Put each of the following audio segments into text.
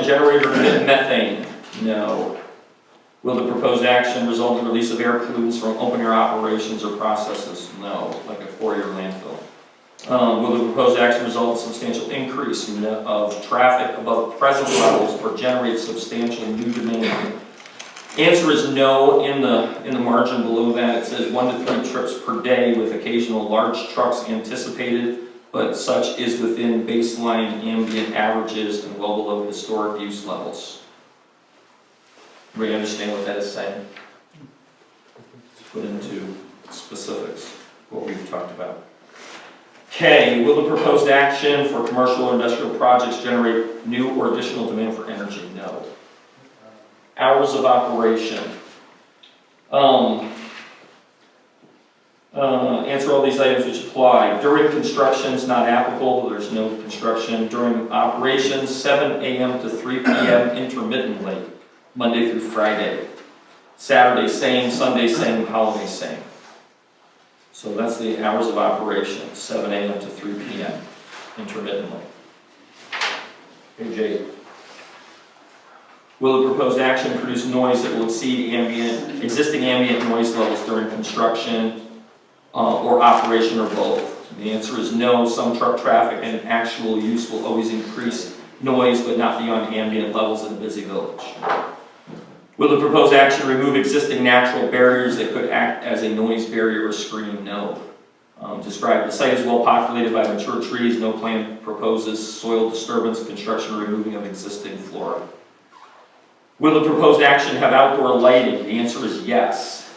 Generator emit methane? No. Will the proposed action result in the release of air pollutants from open-air operations or processes? No, like a four-year landfill. Will the proposed action result in substantial increase of traffic above present levels or generate substantial new demand? Answer is no. In the margin below that, it says 1 to 3 trips per day with occasional large trucks anticipated, but such is within baseline ambient averages and well below historic use levels. Everybody understand what that is saying? Let's put into specifics what we've talked about. K, will the proposed action for commercial or industrial projects generate new or additional demand for energy? No. Hours of operation. Answer all these items which apply. During constructions, not applicable. There's no construction. During operations, 7 a.m. to 3 p.m. intermittently, Monday through Friday. Saturday, same. Sunday, same. Holiday, same. So that's the hours of operation, 7 a.m. to 3 p.m. intermittently. Page 8. Will the proposed action produce noise that will exceed existing ambient noise levels during construction or operation or both? The answer is no. Some truck traffic and actual use will always increase noise, but not beyond ambient levels in a busy village. Will the proposed action remove existing natural barriers that could act as a noise barrier or screen? No. Describe the site is well populated by mature trees. No plan proposes soil disturbance, construction, or removing of existing flora. Will the proposed action have outdoor lighting? The answer is yes.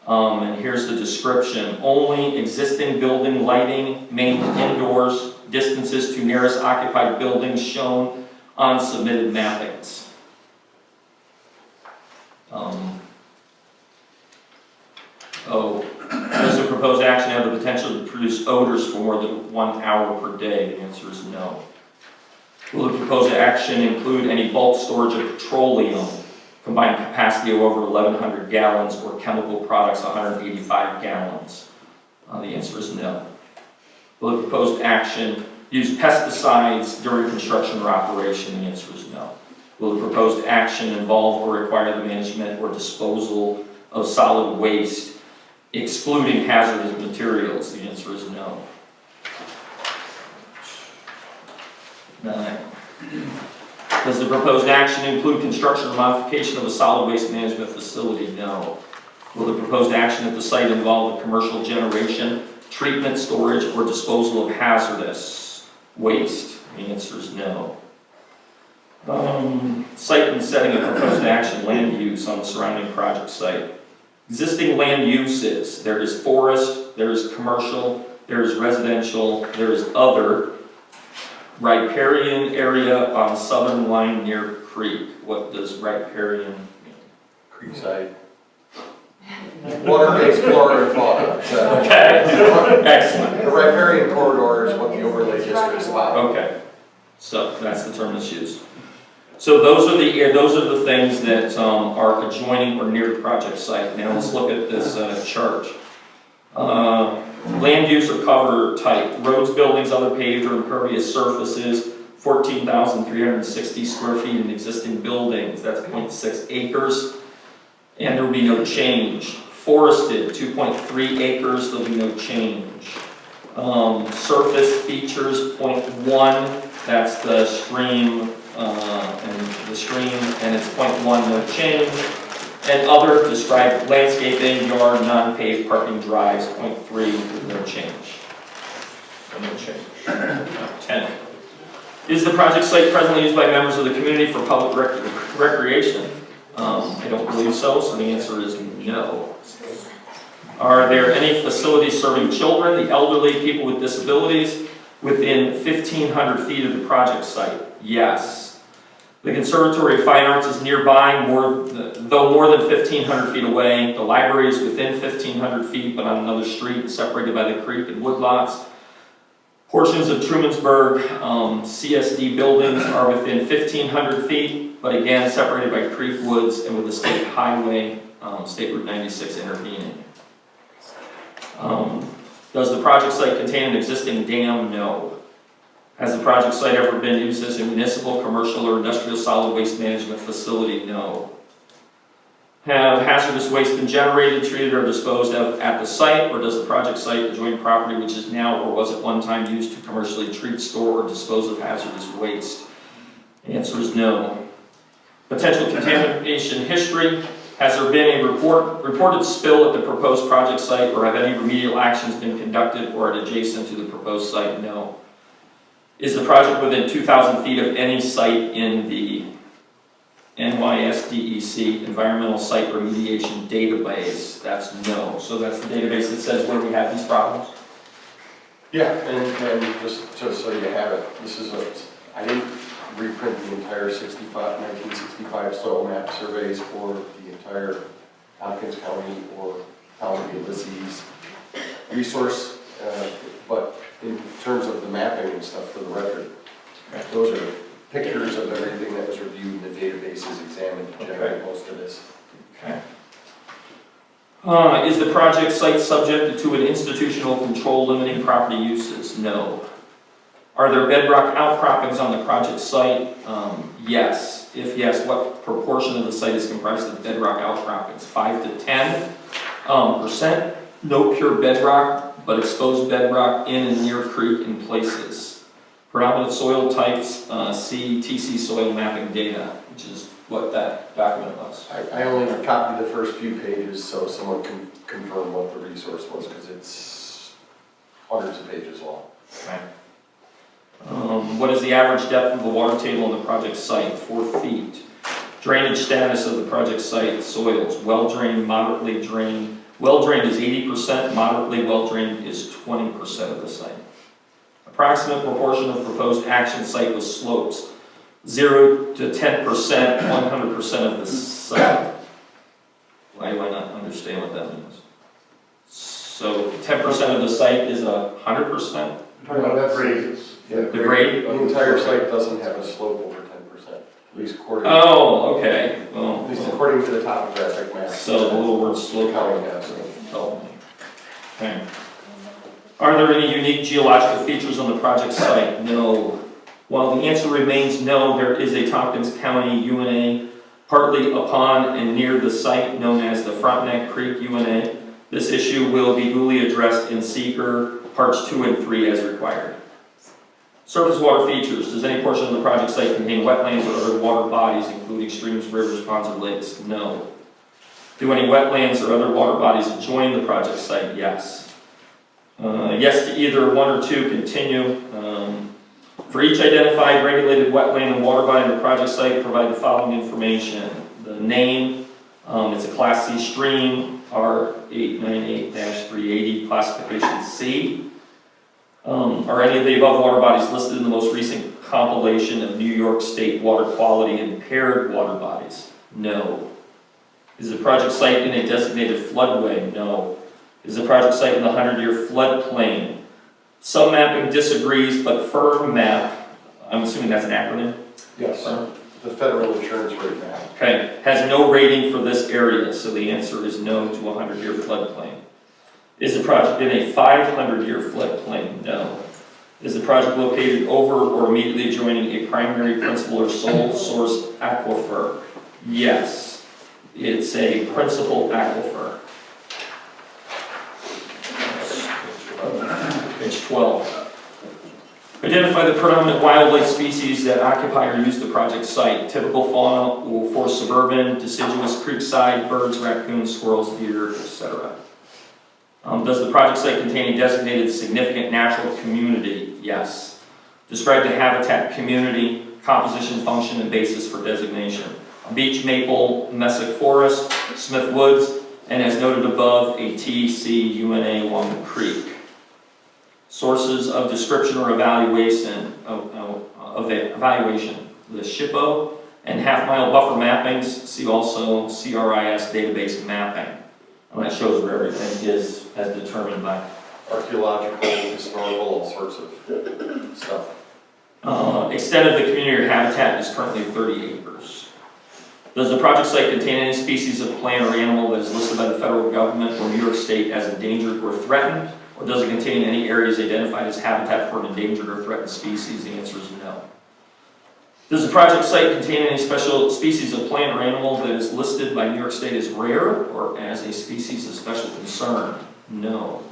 And here's the description. Only existing building lighting, mainly indoors, distances to nearest occupied buildings shown on submitted mappings. Does the proposed action have the potential to produce odors for more than 1 hour per day? The answer is no. Will the proposed action include any bulk storage of petroleum, combined capacity of over 1,100 gallons, or chemical products 185 gallons? The answer is no. Will the proposed action use pesticides during construction or operation? The answer is no. Will the proposed action involve or require the management or disposal of solid waste, excluding hazardous materials? The answer is no. 9. Does the proposed action include construction or modification of a solid waste management facility? No. Will the proposed action at the site involve the commercial generation, treatment, storage, or disposal of hazardous waste? The answer is no. Site and setting of proposed action, land use on the surrounding project site. Existing land uses, there is forest, there is commercial, there is residential, there is other. Riparian area on southern line near creek. What does riparian mean? Creekside. Water-based flora and fauna. Okay, excellent. The riparian corridor is what the overlay district is about. Okay, so that's the term that's used. So those are the things that are adjoining or near the project site. Now let's look at this chart. Land use or cover type: roads, buildings, other paved or impervious surfaces. 14,360 square feet in existing buildings. That's 0.6 acres, and there will be no change. Forested, 2.3 acres. There'll be no change. Surface features 0.1. That's the stream. And it's 0.1, no change. And other described landscaping, yard, non-paved parking drives, 0.3 with no change. No change. 10. Is the project site presently used by members of the community for public recreation? I don't believe so, so the answer is no. Are there any facilities serving children, the elderly, people with disabilities within 1,500 feet of the project site? Yes. The Conservatory of Fine Arts is nearby, though more than 1,500 feet away. The library is within 1,500 feet, but on another street, separated by the creek and woodlots. Portions of Trumansburg CSD buildings are within 1,500 feet, but again, separated by creek woods and with the state highway, State Route 96 intervening. Does the project site contain an existing dam? No. Has the project site ever been used as a municipal, commercial, or industrial solid waste management facility? No. Have hazardous waste been generated, treated, or disposed of at the site, or does the project site adjoin property which is now or was at one time used to commercially treat, store, or dispose of hazardous waste? The answer is no. Potential contamination history. Has there been a reported spill at the proposed project site, or have any remedial actions been conducted or adjacent to the proposed site? No. Is the project within 2,000 feet of any site in the NYSDEC Environmental Site Remediation Database? That's no. So that's the database that says where we have these problems? Yeah, and just so you have it, this is I didn't reprint the entire 1965 soil map surveys or the entire Tompkins County or Town of Ulysses resource, but in terms of the mapping and stuff, for the record, those are pictures of everything that was reviewed and the databases examined to generate most of this. Okay. Is the project site subject to an institutional control limiting property uses? No. Are there bedrock outcroppings on the project site? Yes. If yes, what proportion of the site is comprised of bedrock outcroppings? 5 to 10%. No pure bedrock, but exposed bedrock in and near creek in places. Predominant soil types, see TC soil mapping data, which is what that document was. I only copied the first few pages so someone can confirm what the resource was, because it's hundreds of pages long. Okay. What is the average depth of the water table on the project site? 4 feet. Drainage status of the project site: soils, well-drained, moderately drained. Well-drained is 80%, moderately well-drained is 20% of the site. Approximate proportion of proposed action site with slopes: 0 to 10%, 100% of the site. Why do I not understand what that means? So 10% of the site is 100%? That's raises. Yeah, The grade? The entire site doesn't have a slope over 10%, at least according. Oh, okay. Well, At least according to the topographic map. so the little word slope. County has it. Oh. Okay. Are there any unique geological features on the project site? No. While the answer remains no, there is a Tompkins County UNA partly upon and near the site known as the Frontenac Creek UNA. This issue will be duly addressed in Seeker Parts 2 and 3 as required. Surface water features. Does any portion of the project site contain wetlands or other water bodies, including streams, rivers, ponds, or lakes? No. Do any wetlands or other water bodies adjoin the project site? Yes. Yes to either 1 or 2, continue. For each identified regulated wetland and water body in the project site, provide the following information. The name, it's a Class C stream, R898-380, classification C. Are any of the above water bodies listed in the most recent compilation of New York State water quality impaired water bodies? No. Is the project site in a designated floodway? No. Is the project site in the 100-year floodplain? Some mapping disagrees, but firm map, I'm assuming that's an acronym? Yes, the federal insurance rate map. Okay, has no rating for this area, so the answer is no to a 100-year floodplain. Is the project in a 500-year floodplain? No. Is the project located over or immediately adjoining a primary, principal, or sole source aquifer? Yes. It's a principal aquifer. Page 12. Identify the predominant wildlife species that occupy or use the project site. Typical fauna for suburban, deciduous, creekside, birds, raccoons, squirrels, deer, etc. Does the project site contain a designated significant natural community? Yes. Describe the habitat, community, composition, function, and basis for designation. Beech, maple, mesic forest, Smith Woods, and as noted above, a TC UNA along the creek. Sources of description or evaluation, the SHPO and half-mile buffer mappings. See also CRIS database mapping. And that shows where everything is as determined by Archaeological, historical, all sorts of stuff. Extent of the community or habitat is currently 30 acres. Does the project site contain any species of plant or animal that is listed by the federal government or New York State as endangered or threatened, Or does it contain any areas identified as habitat for an endangered or threatened species? The answer is no. Does the project site contain any special species of plant or animal that is listed by New York State as rare or as a species of special concern? No.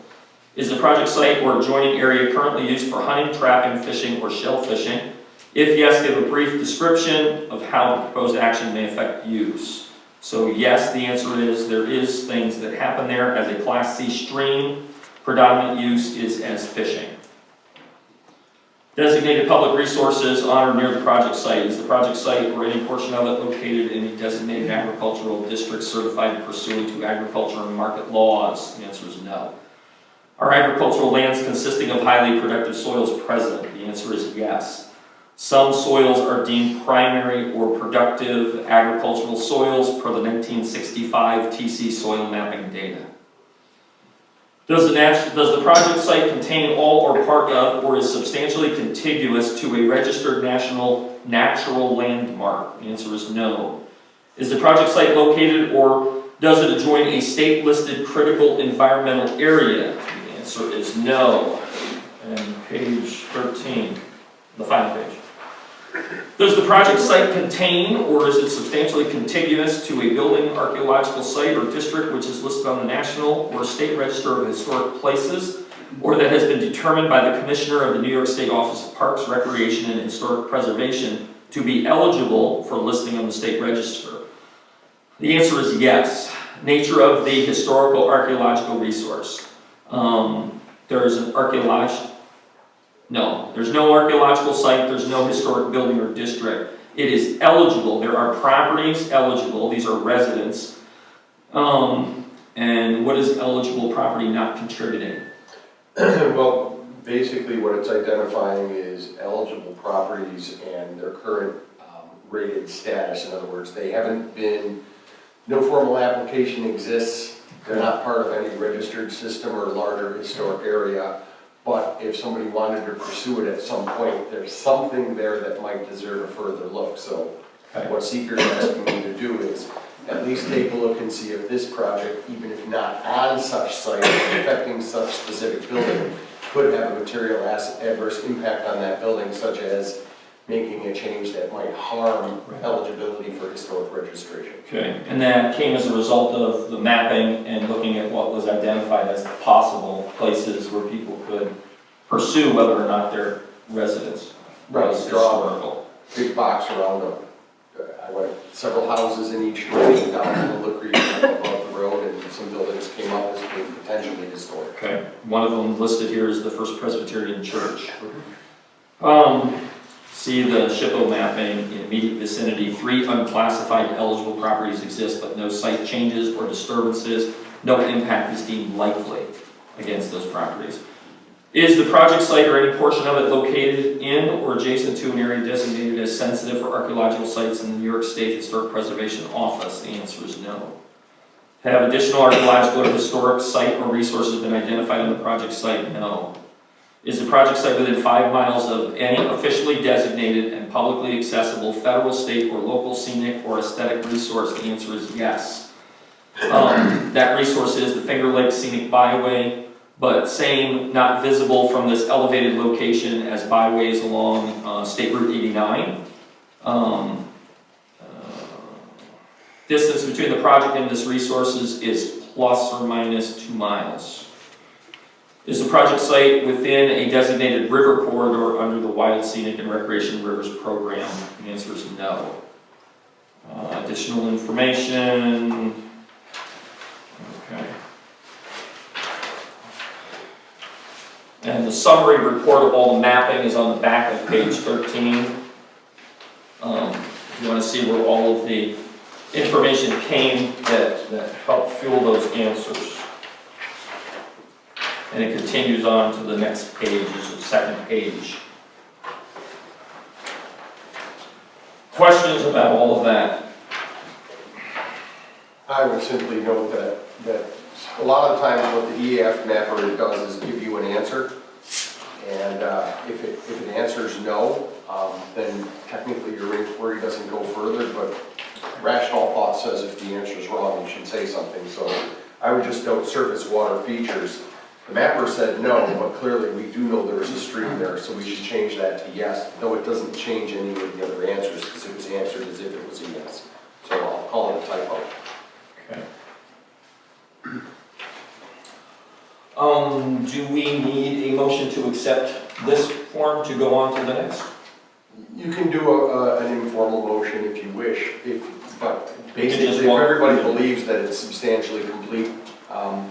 Is the project site or adjoining area currently used for hunting, trapping, fishing, or shell fishing? If yes, give a brief description of how the proposed action may affect use. So yes, the answer is there is things that happen there as a Class C stream. Predominant use is as fishing. Designated public resources on or near the project site. Is the project site or any portion of it located in a designated agricultural district certified pursuant to agriculture and market laws? The answer is no. Are agricultural lands consisting of highly productive soils present? The answer is yes. Some soils are deemed primary or productive agricultural soils per the 1965 TC soil mapping data. Does the project site contain all or part of or is substantially contiguous to a registered national natural landmark? The answer is no. Is the project site located or does it adjoin a state-listed critical environmental area? The answer is no. And page 13, the final page. Does the project site contain or is it substantially contiguous to a building, archaeological site, or district which is listed on the National or State Register of Historic Places, or that has been determined by the Commissioner of the New York State Office of Parks, Recreation, and Historic Preservation to be eligible for listing on the State Register? The answer is yes. Nature of the historical archaeological resource. There is an there's no archaeological site, there's no historic building or district. It is eligible. There are properties eligible. These are residents. And what is eligible property not contributing? Well, basically what it's identifying is eligible properties and their current rated status. In other words, they haven't been, no formal application exists. They're not part of any registered system or larger historic area. But if somebody wanted to pursue it at some point, there's something there that might deserve a further look. So what Seeker's asking me to do is at least take a look and see if this project, even if not on such site, affecting such specific building, could have a material adverse impact on that building, such as making a change that might harm eligibility for historic registration. Okay, and that came as a result of the mapping and looking at what was identified as possible places where people could pursue whether or not they're residents. Right, Historical. Big box around them. I went several houses in each direction down the creek above the road, and some buildings came up as being potentially historic. Okay, one of them listed here is the First Presbyterian Church. See the SHPO mapping in immediate vicinity. 3 unclassified eligible properties exist, but no site changes or disturbances. No impact is deemed likely against those properties. Is the project site or any portion of it located in or adjacent to an area designated as sensitive for archaeological sites in the New York State Historic Preservation Office? The answer is no. Have additional archaeological or historic site or resources been identified on the project site? No. Is the project site within 5 miles of any officially designated and publicly accessible federal, state, or local scenic or aesthetic resource? The answer is yes. That resource is the Finger Lake Scenic Byway, but same, not visible from this elevated location as byways along State Route 89. Distance between the project and this resources is plus or minus 2 miles. Is the project site within a designated river corridor under the Wild Scenic and Recreation Rivers Program? The answer is no. Additional information. Okay. And the summary report of all the mapping is on the back of page 13. If you want to see where all of the information came that helped fuel those answers. And it continues on to the next page, is the second page. Questions about all of that? I would simply note that a lot of times what the EAF mapper does is give you an answer. And if it answers no, then technically your inquiry doesn't go further, but rational thought says if the answer is wrong, you should say something. So I would just note surface water features. The mapper said no, but clearly we do know there is a stream there, so we should change that to yes, though it doesn't change any of the other answers, because it was answered as if it was a yes. So I'll call it a typo. Okay. Do we need a motion to accept this form to go on to the next? You can do an informal motion if you wish, but basically just if walk- everybody believes that it's substantially complete,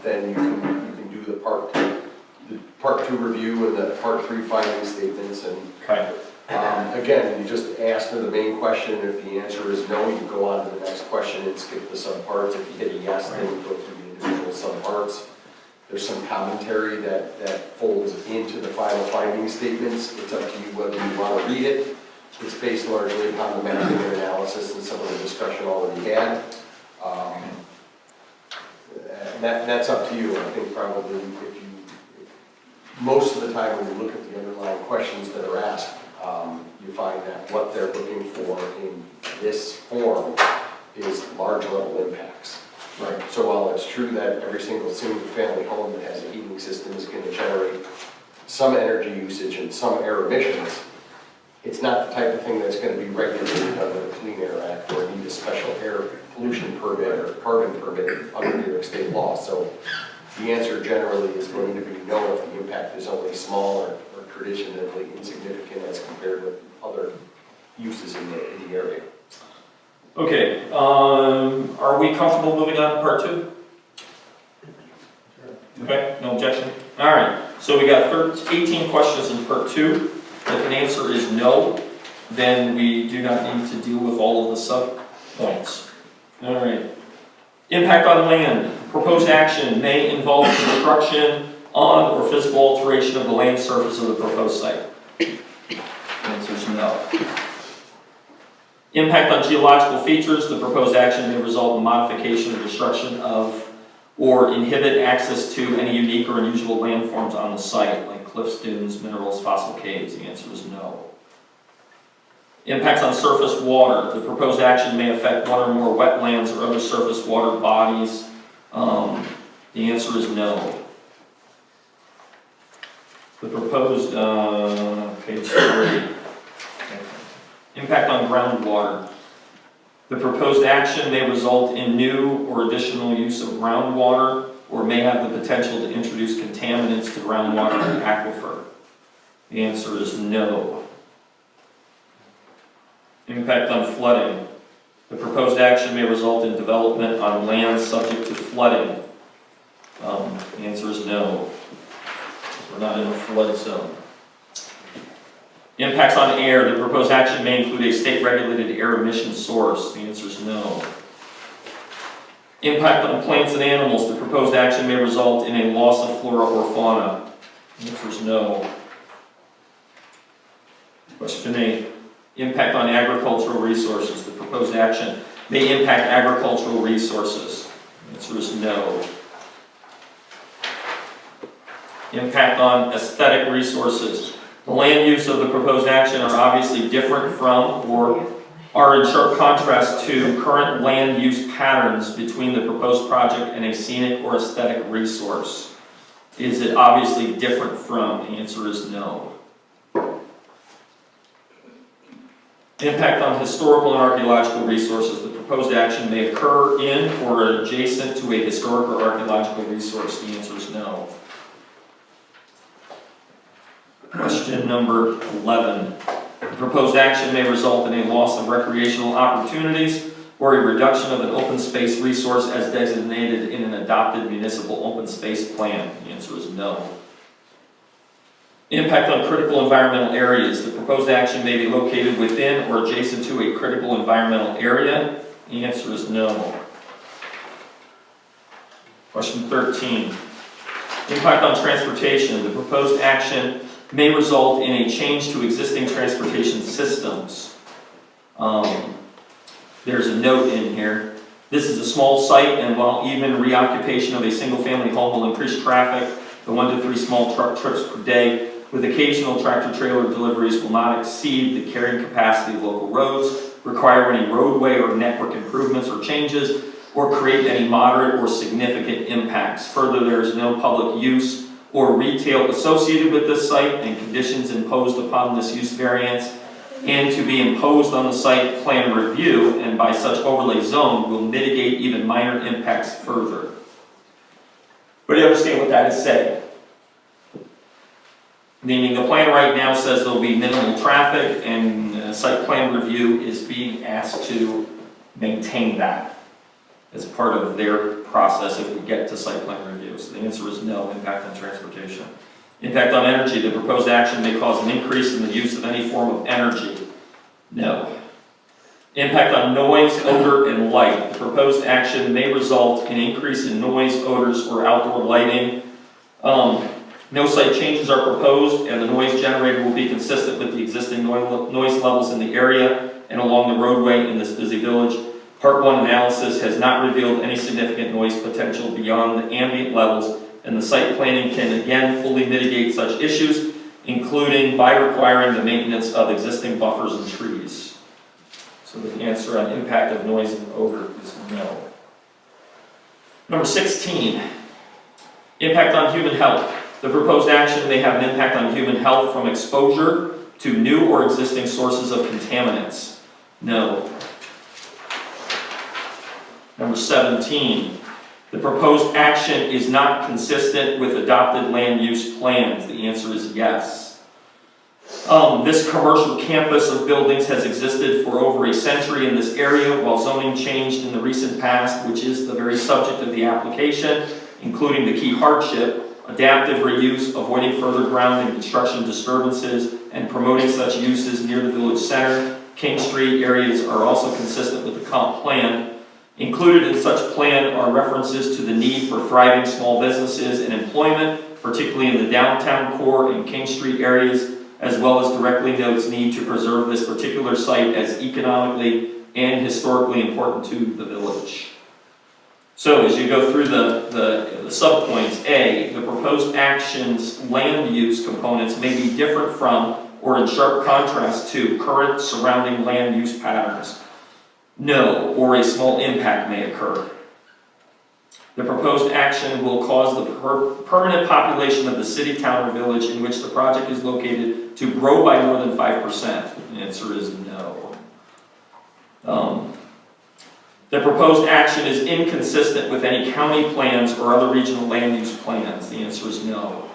then you can do the part 2 review and the part 3 finding statements. And Okay. again, you just ask for the main question. If the answer is no, you go on to the next question and skip the subparts. If you hit a yes, then you go through the individual subparts. There's some commentary that folds into the final finding statements. It's up to you whether you want to read it. It's based largely upon the mapping and analysis and some of the discussion already had. And that's up to you. I think probably most of the time when you look at the underlying questions that are asked, you find that what they're looking for in this form is large level impacts. Right. So while it's true that every single family home that has a heating system is going to generate some energy usage and some air emissions, it's not the type of thing that's going to be regulated under the Clean Air Act or need a special air pollution permit or carbon permit under New York State law. So the answer generally is going to be no if the impact is only small or traditionally insignificant as compared with other uses in the area. Okay, are we comfortable moving on to part 2? Okay, no objection? All right, so we got 18 questions in part 2. If an answer is no, then we do not need to deal with all of the sub-points. All right. Impact on land. Proposed action may involve construction on or physical alteration of the land surface of the proposed site. The answer is no. Impact on geological features. The proposed action may result in modification or destruction of or inhibit access to any unique or unusual landforms on the site, like cliffs, dunes, minerals, fossil caves. The answer is no. Impacts on surface water. The proposed action may affect one or more wetlands or other surface water bodies. The answer is no. The proposed, page 3. Impact on groundwater. The proposed action may result in new or additional use of groundwater or may have the potential to introduce contaminants to groundwater and aquifer. The answer is no. Impact on flooding. The proposed action may result in development on land subject to flooding. The answer is no. We're not in a flood zone. Impacts on air. The proposed action may include a state-regulated air emission source. The answer is no. Impact on plants and animals. The proposed action may result in a loss of flora or fauna. The answer is no. Question 8. Impact on agricultural resources. The proposed action may impact agricultural resources. The answer is no. Impact on aesthetic resources. The land use of the proposed action are obviously different from or are in sharp contrast to current land use patterns between the proposed project and a scenic or aesthetic resource. Is it obviously different from? The answer is no. Impact on historical and archaeological resources. The proposed action may occur in or adjacent to a historic or archaeological resource. The answer is no. Question number 11. The proposed action may result in a loss of recreational opportunities or a reduction of an open space resource as designated in an adopted municipal open space plan. The answer is no. Impact on critical environmental areas. The proposed action may be located within or adjacent to a critical environmental area. The answer is no. Question 13. Impact on transportation. The proposed action may result in a change to existing transportation systems. There's a note in here. This is a small site, and while even reoccupation of a single-family home will increase traffic, the 1 to 3 small truck trips per day with occasional tractor-trailer deliveries will not exceed the carrying capacity of local roads, require any roadway or network improvements or changes, or create any moderate or significant impacts. Further, there is no public use or retail associated with this site and conditions imposed upon this use variance and to be imposed on the site plan review and by such overlay zone will mitigate even minor impacts further. But do you understand what that is saying? Meaning the plan right now says there will be minimal traffic, and site plan review is being asked to maintain that as part of their process if we get to site plan review. So the answer is no, impact on transportation. Impact on energy, the proposed action may cause an increase in the use of any form of energy. No. Impact on noise, odor, and light. The proposed action may result in increase in noise, odors, or outdoor lighting. No site changes are proposed, and the noise generated will be consistent with the existing noise levels in the area and along the roadway in this busy village. Part 1 analysis has not revealed any significant noise potential beyond the ambient levels, and the site planning can again fully mitigate such issues, including by requiring the maintenance of existing buffers and trees. So the answer on impact of noise and odor is no. Number 16, impact on human health. The proposed action may have an impact on human health from exposure to new or existing sources of contaminants. No. Number 17, the proposed action is not consistent with adopted land use plans. The answer is yes. This commercial campus of buildings has existed for over a century in this area while zoning changed in the recent past, which is the very subject of the application, including the key hardship, adaptive reuse, avoiding further ground and construction disturbances, and promoting such uses near the village center. King Street areas are also consistent with the comp plan. Included in such plan are references to the need for thriving small businesses and employment, particularly in the downtown core and King Street areas, as well as directly notes need to preserve this particular site as economically and historically important to the village. So as you go through the subpoints, A, the proposed action's land use components may be different from or in sharp contrast to current surrounding land use patterns. No, or a small impact may occur. The proposed action will cause the permanent population of the city, town, or village in which the project is located to grow by more than 5%. The answer is no. The proposed action is inconsistent with any county plans or other regional land use plans. The answer is no.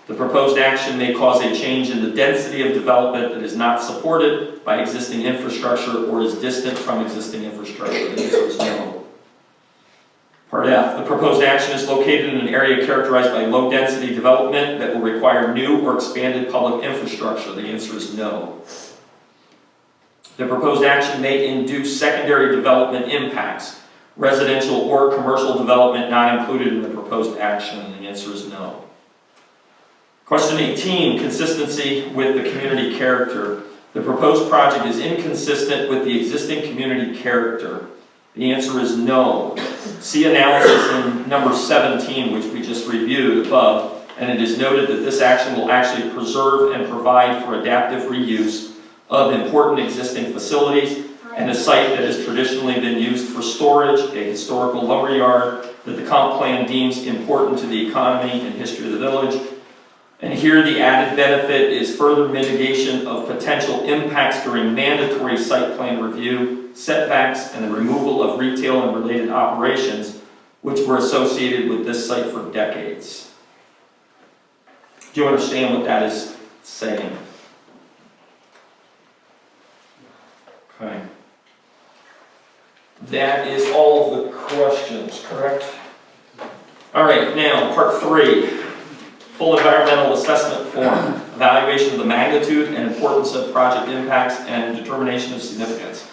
The proposed action may cause a change in the density of development that is not supported by existing infrastructure or is distant from existing infrastructure. The answer is no. Part F, the proposed action is located in an area characterized by low density development that will require new or expanded public infrastructure. The answer is no. The proposed action may induce secondary development impacts, residential or commercial development not included in the proposed action. The answer is no. Question 18, consistency with the community character. The proposed project is inconsistent with the existing community character. The answer is no. See analysis in number 17, which we just reviewed above, and it is noted that this action will actually preserve and provide for adaptive reuse of important existing facilities and a site that has traditionally been used for storage, a historical lumber yard that the comp plan deems important to the economy and history of the village. And here the added benefit is further mitigation of potential impacts during mandatory site plan review, setbacks, and the removal of retail and related operations which were associated with this site for decades. Do you understand what that is saying? Okay. That is all of the questions, correct? All right, now part 3. Full environmental assessment form. Evaluation of the magnitude and importance of project impacts and determination of significance.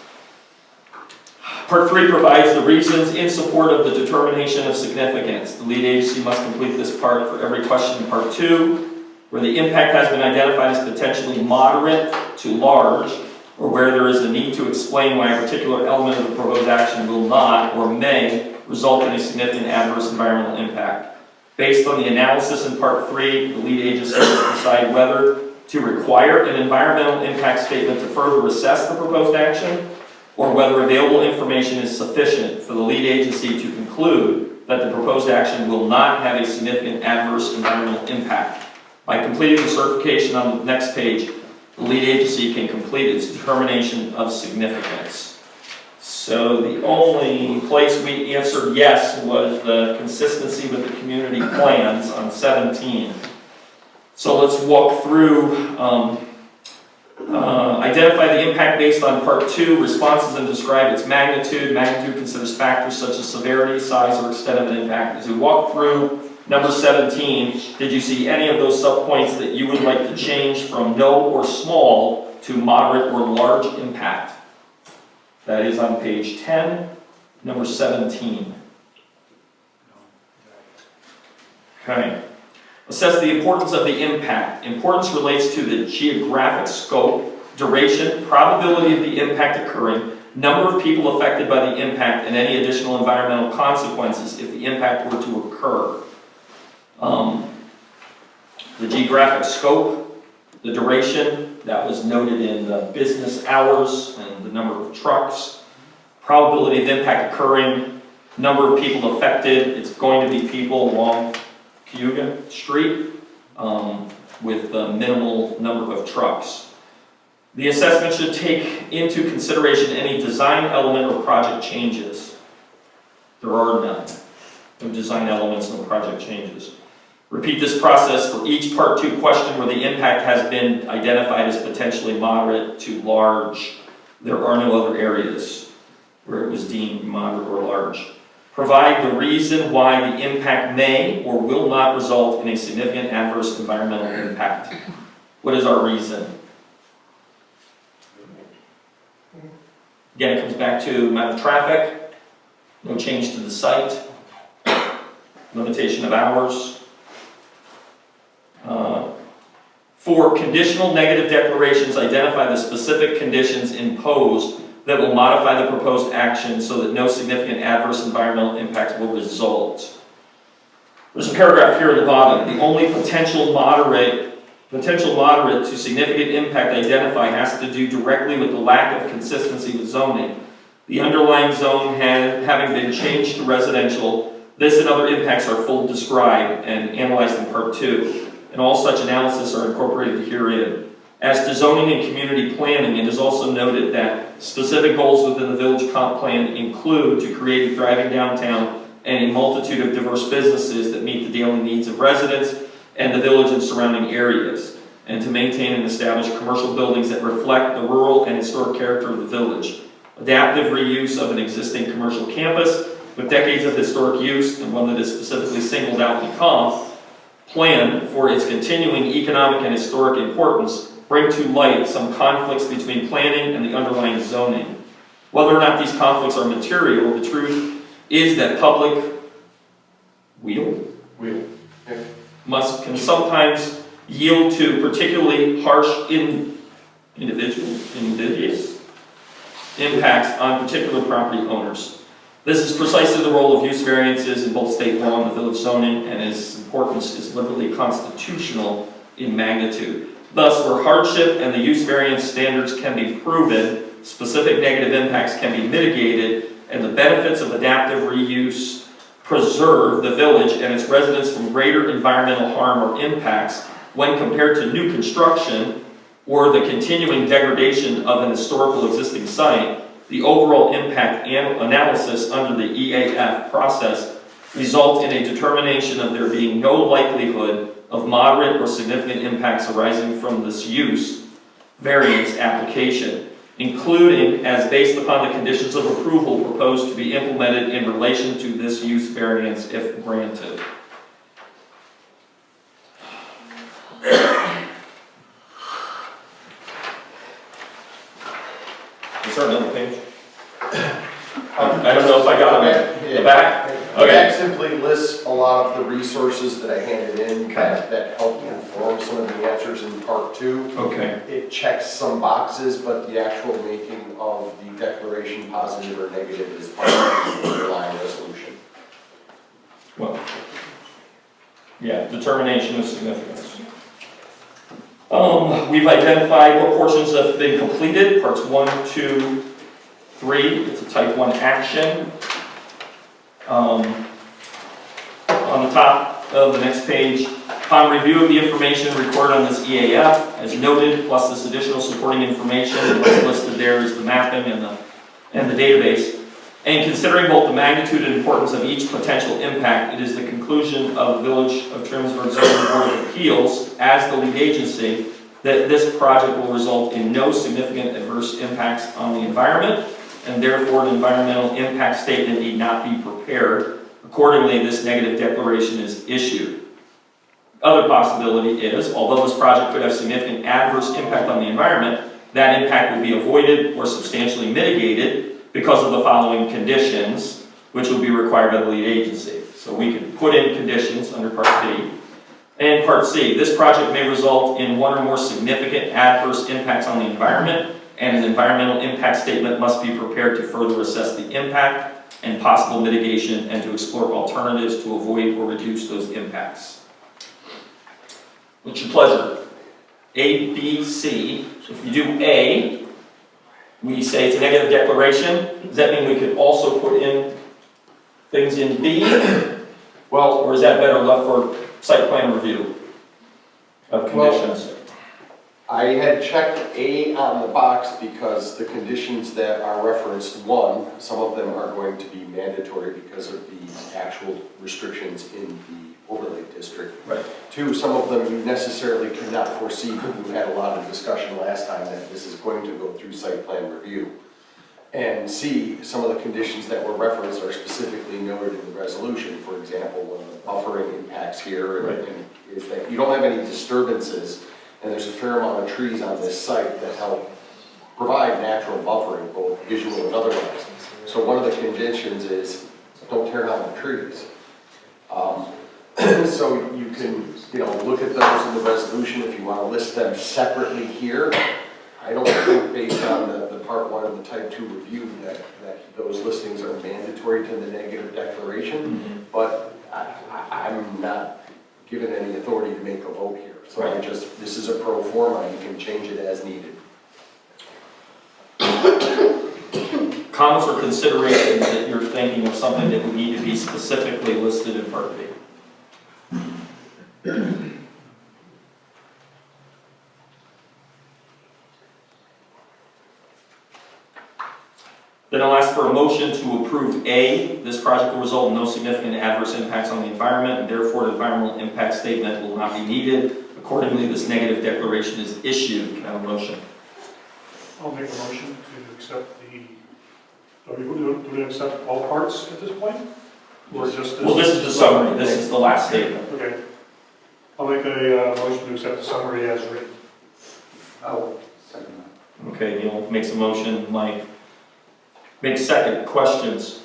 Part 3 provides the reasons in support of the determination of significance. The lead agency must complete this part for every question in part 2, where the impact has been identified as potentially moderate to large, or where there is a need to explain why a particular element of the proposed action will not or may result in a significant adverse environmental impact. Based on the analysis in part 3, the lead agency must decide whether to require an environmental impact statement to further assess the proposed action, or whether available information is sufficient for the lead agency to conclude that the proposed action will not have a significant adverse environmental impact. By completing the certification on the next page, the lead agency can complete its determination of significance. So the only place we answered yes was the consistency with the community plans on 17. So let's walk through, identify the impact based on part 2, responses, and describe its magnitude. Magnitude considers factors such as severity, size, or extent of an impact. As we walk through number 17, did you see any of those subpoints that you would like to change from no or small to moderate or large impact? That is on page 10, number 17. Okay. Assess the importance of the impact. Importance relates to the geographic scope, duration, probability of the impact occurring, number of people affected by the impact, and any additional environmental consequences if the impact were to occur. The geographic scope, the duration, that was noted in the business hours and the number of trucks, probability of impact occurring, number of people affected, it's going to be people along Cayuga Street with the minimal number of trucks. The assessment should take into consideration any design element or project changes. There are none. No design elements, no project changes. Repeat this process for each Part 2 question where the impact has been identified as potentially moderate to large. There are no other areas where it was deemed moderate or large. Provide the reason why the impact may or will not result in a significant adverse environmental impact. What is our reason? Again, it comes back to amount of traffic, no change to the site, limitation of hours. For conditional negative declarations, identify the specific conditions imposed that will modify the proposed action so that no significant adverse environmental impacts will result. There's a paragraph here at the bottom. The only potential moderate to significant impact identified has to do directly with the lack of consistency with zoning. The underlying zone having been changed to residential, this and other impacts are fully described and analyzed in Part 2, and all such analysis are incorporated herein. As to zoning and community planning, it is also noted that specific goals within the village comp plan include to create a thriving downtown and a multitude of diverse businesses that meet the daily needs of residents and the village and surrounding areas, and to maintain and establish commercial buildings that reflect the rural and historic character of the village. Adaptive reuse of an existing commercial campus with decades of historic use and one that is specifically singled out in the comp plan for its continuing economic and historic importance bring to light some conflicts between planning and the underlying zoning. Whether or not these conflicts are material, the truth is that public can sometimes yield to particularly harsh invidious impacts on particular property owners. This is precisely the role of use variances in both state law and the village zoning, and its importance is literally constitutional in magnitude. Thus, where hardship and the use variance standards can be proven, specific negative impacts can be mitigated, and the benefits of adaptive reuse preserve the village and its residents from greater environmental harm or impacts when compared to new construction or the continuing degradation of an historical existing site. The overall impact analysis under the EAF process result in a determination of there being no likelihood of moderate or significant impacts arising from this use variance application, including as based upon the conditions of approval proposed to be implemented in relation to this use variance if granted. Is there another page? I don't know if I got it. The back? The back simply lists a lot of the resources that I handed in that help inform some of the answers in Part 2. Okay. It checks some boxes, but the actual making of the declaration, positive or negative, is part of the underlying resolution. Well, yeah, determination of significance. We've identified what portions have been completed, parts 1, 2, 3, it's a type 1 action. On the top of the next page, upon review of the information recorded on this EAF, as noted, plus this additional supporting information, and what's listed there is the mapping and the database. And considering both the magnitude and importance of each potential impact, it is the conclusion of the Village of Trumansburg Zoning Board of Appeals, as the lead agency, that this project will result in no significant adverse impacts on the environment, and therefore an environmental impact statement need not be prepared. Accordingly, this negative declaration is issued. Other possibility is, although this project could have significant adverse impact on the environment, that impact would be avoided or substantially mitigated because of the following conditions, which will be required by the lead agency. So we could put in conditions under Part B. And Part C, this project may result in one or more significant adverse impacts on the environment, and an environmental impact statement must be prepared to further assess the impact and possible mitigation and to explore alternatives to avoid or reduce those impacts. What's your pleasure? A, B, C. If you do A, we say it's a negative declaration. Does that mean we could also put in things in B? Well, Or is that better left for site plan review of conditions? I had checked A on the box because the conditions that are referenced, one, some of them are going to be mandatory because of the actual restrictions in the overlay district. Right. Two, some of them you necessarily cannot foresee, but we had a lot of discussion last time that this is going to go through site plan review. And C, some of the conditions that were referenced are specifically noted in the resolution. For example, one of the buffering impacts here and is that you don't have any disturbances, and there's a fair amount of trees on this site that help provide natural buffering, both visual and otherwise. So one of the conditions is don't tear down the trees. So you can, look at those in the resolution if you want to list them separately here. I don't think based on the part 1 of the type 2 review that those listings are mandatory to the negative declaration, but I'm not given any authority to make a vote here. So this is a pro forma, you can change it as needed. Comments or considerations that you're thinking of something that would need to be specifically listed in Part B? Then I'll ask for a motion to approve A. This project will result in no significant adverse impacts on the environment, and therefore an environmental impact statement will not be needed. Accordingly, this negative declaration is issued. Can I have a motion? I'll make a motion to accept do we accept all parts at this point? Or just this? Well, this is the summary. This is the last statement. Okay. I'll make a motion to accept the summary as written. Oh, second that. Okay, Neil makes a motion. Mike makes second. Questions?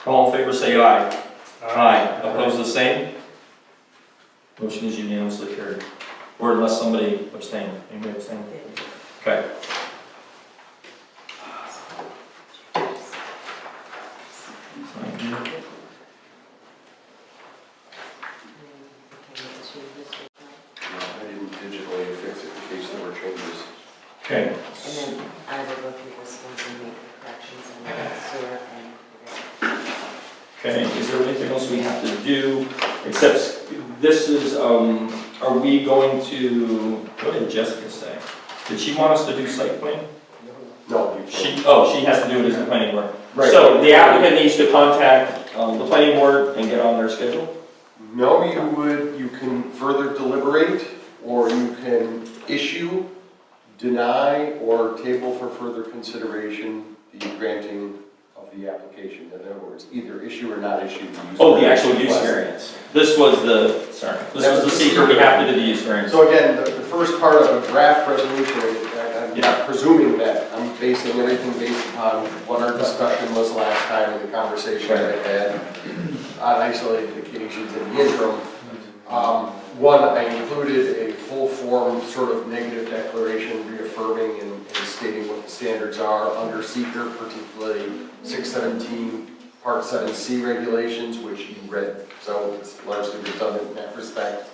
All in favor say aye. Aye. Opposed the same? Motion is unanimously carried. Or unless somebody abstained. Anybody abstain? Okay. I didn't digitally fix it in case there were changes. Okay. And then I will go through this one and make the corrections and sewer and. Okay, is there anything else we have to do? Except this is, are we going to, what did Jessica say? Did she want us to do site plan? No, you can't. She has to do it as the planning board. Right. So the applicant needs to contact the planning board and get on their schedule? No, you can further deliberate, or you can issue, deny, or table for further consideration the granting of the application. In other words, either issue or not issue the use. Oh, the actual use variance. This was the seeker, we have to do the use variance. So again, the first part of a draft resolution, I'm presuming that I'm basing everything based upon what our discussion was last time and the conversation that I had on isolated occasions in the interim. One, I included a full form sort of negative declaration reaffirming and stating what the standards are under seeker, particularly 617 Part 7C regulations, which you read, so it's largely redundant in that respect.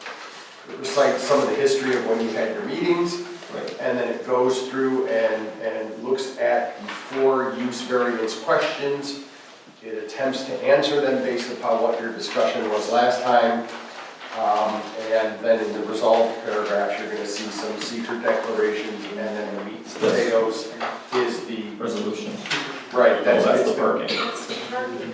It recites some of the history of when you had your meetings, Right. And then it goes through and looks at the 4 use variance questions. It attempts to answer them based upon what your discussion was last time. And then in the resolved paragraphs, you're going to see some secret declarations, and then the meat and potatoes is the Resolution. right. That's the parking. That's the parking.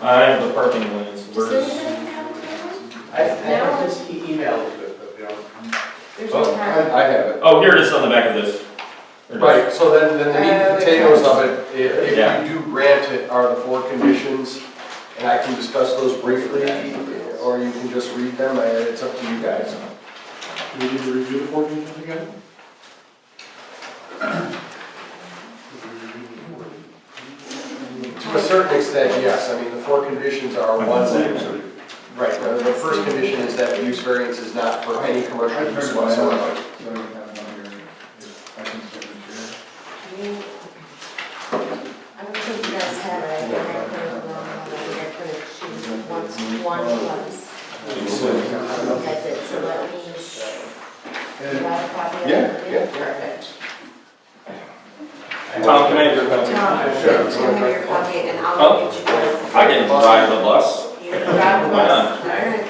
I have the parking lanes. Does Where's? anybody have it? I just emailed it, but, you know. There's Oh, no parking. I have it. Oh, here it is on the back of this. There it is. Right, so then the meat and potatoes of it, if Yeah. you do grant it, are the 4 conditions, and I can discuss those briefly, or you can just read them, it's up to you guys. Do we need to review the 4 conditions again? To a certain extent, yes, I mean, the 4 conditions are ones that, right, the first condition is that the use variance is not for any commercial use whatsoever. I don't think you guys have it, I think I put it wrong, I think I put it, choose once, one once. That's it, so let me, you have a copy of it? Yeah. Perfect. Tom, can I have your copy? Tom, Sure. Tim, have your copy, and Oh. I'll get you guys. I can drive the bus. You can grab the Why bus, not? alright.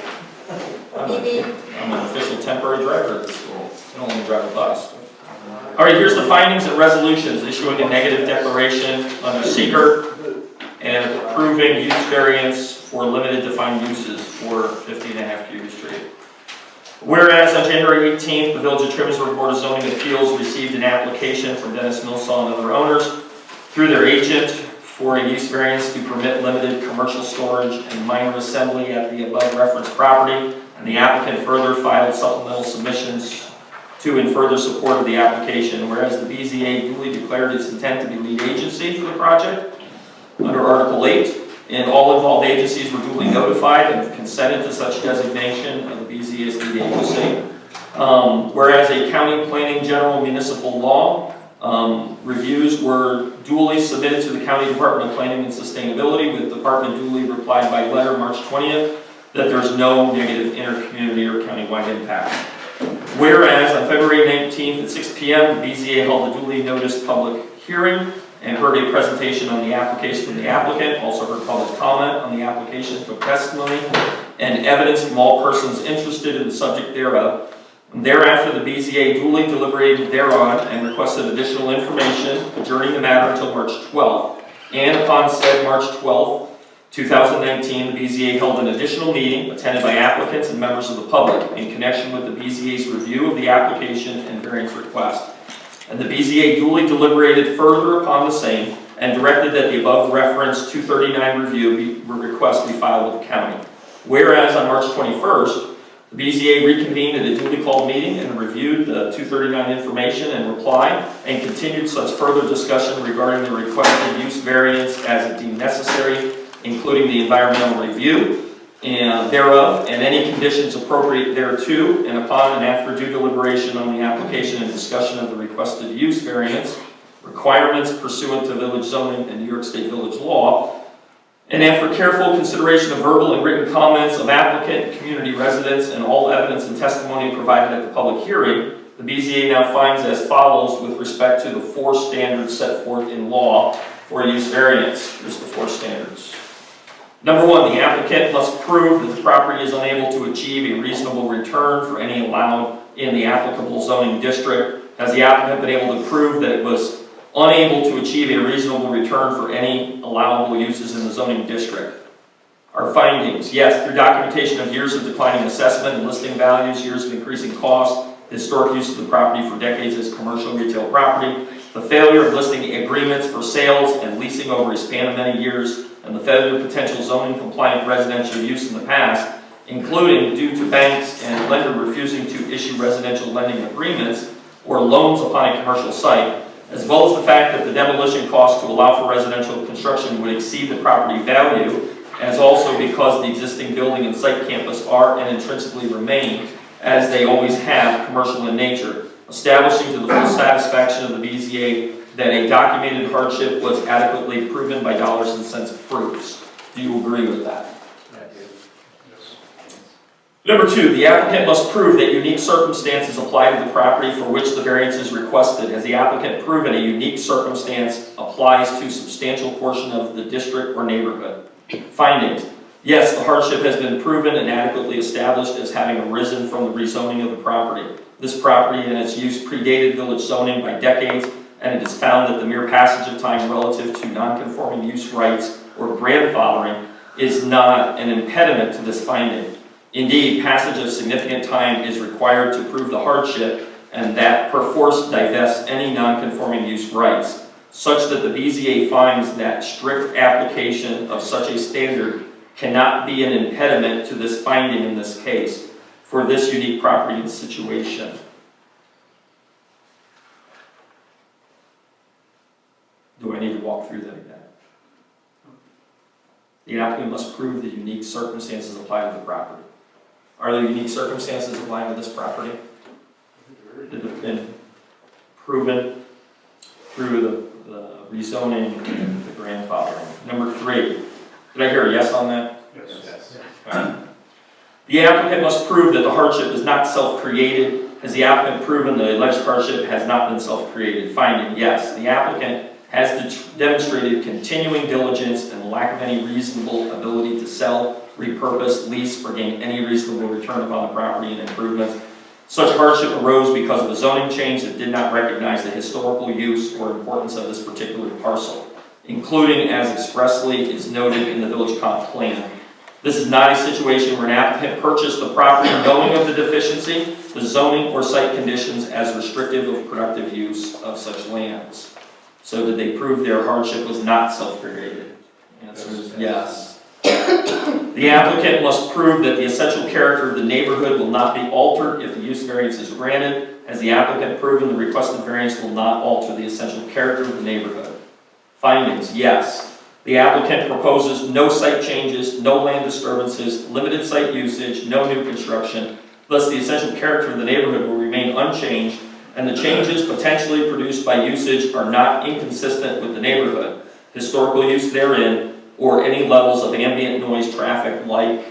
Beep beep. I'm an official temporary driver at the school. I don't only drive a bus. All right, here's the findings and resolutions. Issuing a negative declaration under seeker and approving use variance for limited defined uses for 50.5 Cuba Street. Whereas on January 18th, the Village of Trumansburg Board of Zoning Appeals received an application from Dennis Millsaw and other owners through their agent for a use variance to permit limited commercial storage and minor assembly at the above referenced property, and the applicant further filed supplemental submissions to and further support of the application, whereas the BZA duly declared its intent to be lead agency for the project under Article 8, and all involved agencies were duly notified and consented to such designation of the BZA as lead agency. Whereas a county planning general municipal law reviews were duly submitted to the County Department of Planning and Sustainability, with the department duly replied by letter March 20th that there's no negative intercommunity or countywide impact. Whereas on February 19th at 6 p.m., the BZA held a duly noticed public hearing and heard a presentation on the application from the applicant, also heard public comment on the application, took testimony and evidence from all persons interested in the subject thereof. Thereafter, the BZA duly deliberated thereon and requested additional information, adjourning the matter until March 12th. And upon said March 12th, 2019, the BZA held an additional meeting attended by applicants and members of the public in connection with the BZA's review of the application and variance request. And the BZA duly deliberated further upon the same and directed that the above referenced 239 review request be filed with the county. Whereas on March 21st, the BZA reconvened at a duly called meeting and reviewed the 239 information and reply and continued such further discussion regarding the requested use variance as it deemed necessary, including the environmental review and thereof and any conditions appropriate thereto, and upon and after due deliberation on the application and discussion of the requested use variance, requirements pursuant to village zoning and New York State village law, and after careful consideration of verbal and written comments of applicant, community residents, and all evidence and testimony provided at the public hearing, the BZA now finds as follows with respect to the 4 standards set forth in law for use variance. Here's the 4 standards. Number 1, the applicant must prove that the property is unable to achieve a reasonable return for any allowed in the applicable zoning district. Has the applicant been able to prove that it was unable to achieve a reasonable return for any allowable uses in the zoning district? Our findings: yes, through documentation of years of declining assessment and listing values, years of increasing cost, historic use of the property for decades as commercial retail property, the failure of listing agreements for sales and leasing over a span of many years, and the failure of potential zoning compliant residential use in the past, including due to banks and lender refusing to issue residential lending agreements or loans upon a commercial site, as well as the fact that the demolition cost to allow for residential construction would exceed the property value, as also because the existing building and site campus are and intrinsically remain, as they always have, commercial in nature, establishing to the full satisfaction of the BZA that a documented hardship was adequately proven by dollars and cents proofs. Do you agree with that? Yes. Yeah, I do. Number 2, the applicant must prove that unique circumstances apply to the property for which the variance is requested. Has the applicant proven a unique circumstance applies to substantial portion of the district or neighborhood? Findings. Yes, the hardship has been proven and adequately established as having arisen from the rezoning of the property. This property and its use predated village zoning by decades, and it is found that the mere passage of time relative to non-conforming use rights or grandfathering is not an impediment to this finding. Indeed, passage of significant time is required to prove the hardship, and that perforce divests any non-conforming use rights, such that the BZA finds that strict application of such a standard cannot be an impediment to this finding in this case for this unique property and situation. Do I need to walk through that again? The applicant must prove the unique circumstances apply to the property. Are there unique circumstances applying to this property that have been proven through the rezoning and the grandfathering? Number 3, did I hear a yes on that? Yes. The applicant must prove that the hardship is not self-created. Has the applicant proven the alleged hardship has not been self-created? Finding, yes. The applicant has demonstrated continuing diligence and lack of any reasonable ability to sell, repurpose, lease, or gain any reasonable return upon the property and improvements. Such hardship arose because of a zoning change that did not recognize the historical use or importance of this particular parcel, including as expressly is noted in the village comp plan. This is not a situation where an applicant purchased the property knowing of the deficiency, the zoning, or site conditions as restrictive of productive use of such lands. So did they prove their hardship was not self-created? The answer is yes. The applicant must prove that the essential character of the neighborhood will not be altered if the use variance is granted. Has the applicant proven the requested variance will not alter the essential character of the neighborhood? Findings, yes. The applicant proposes no site changes, no land disturbances, limited site usage, no new construction. Thus, the essential character of the neighborhood will remain unchanged, and the changes potentially produced by usage are not inconsistent with the neighborhood, historical use therein, or any levels of ambient noise, traffic, light,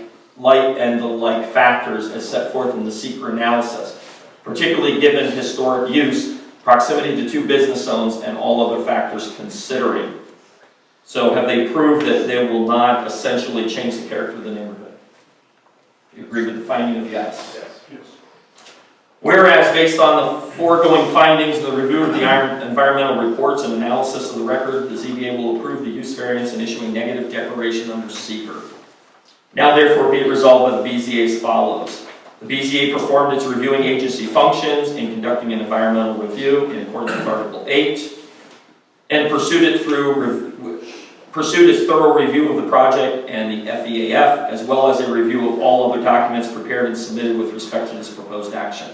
and the like factors as set forth in the seeker analysis, particularly given historic use, proximity to 2 business zones, and all other factors considering. So have they proved that they will not essentially change the character of the neighborhood? Do you agree with the finding of yes? Yes. Whereas, based on the foregoing findings and the review of the environmental reports and analysis of the record, the ZBA will approve the use variance and issue a negative declaration under seeker. Now therefore be it resolved by the BZA as follows. The BZA performed its reviewing agency functions in conducting an environmental review in accordance with Article 8 and pursued its thorough review of the project and the FEAF, as well as a review of all other documents prepared and submitted with respect to this proposed action.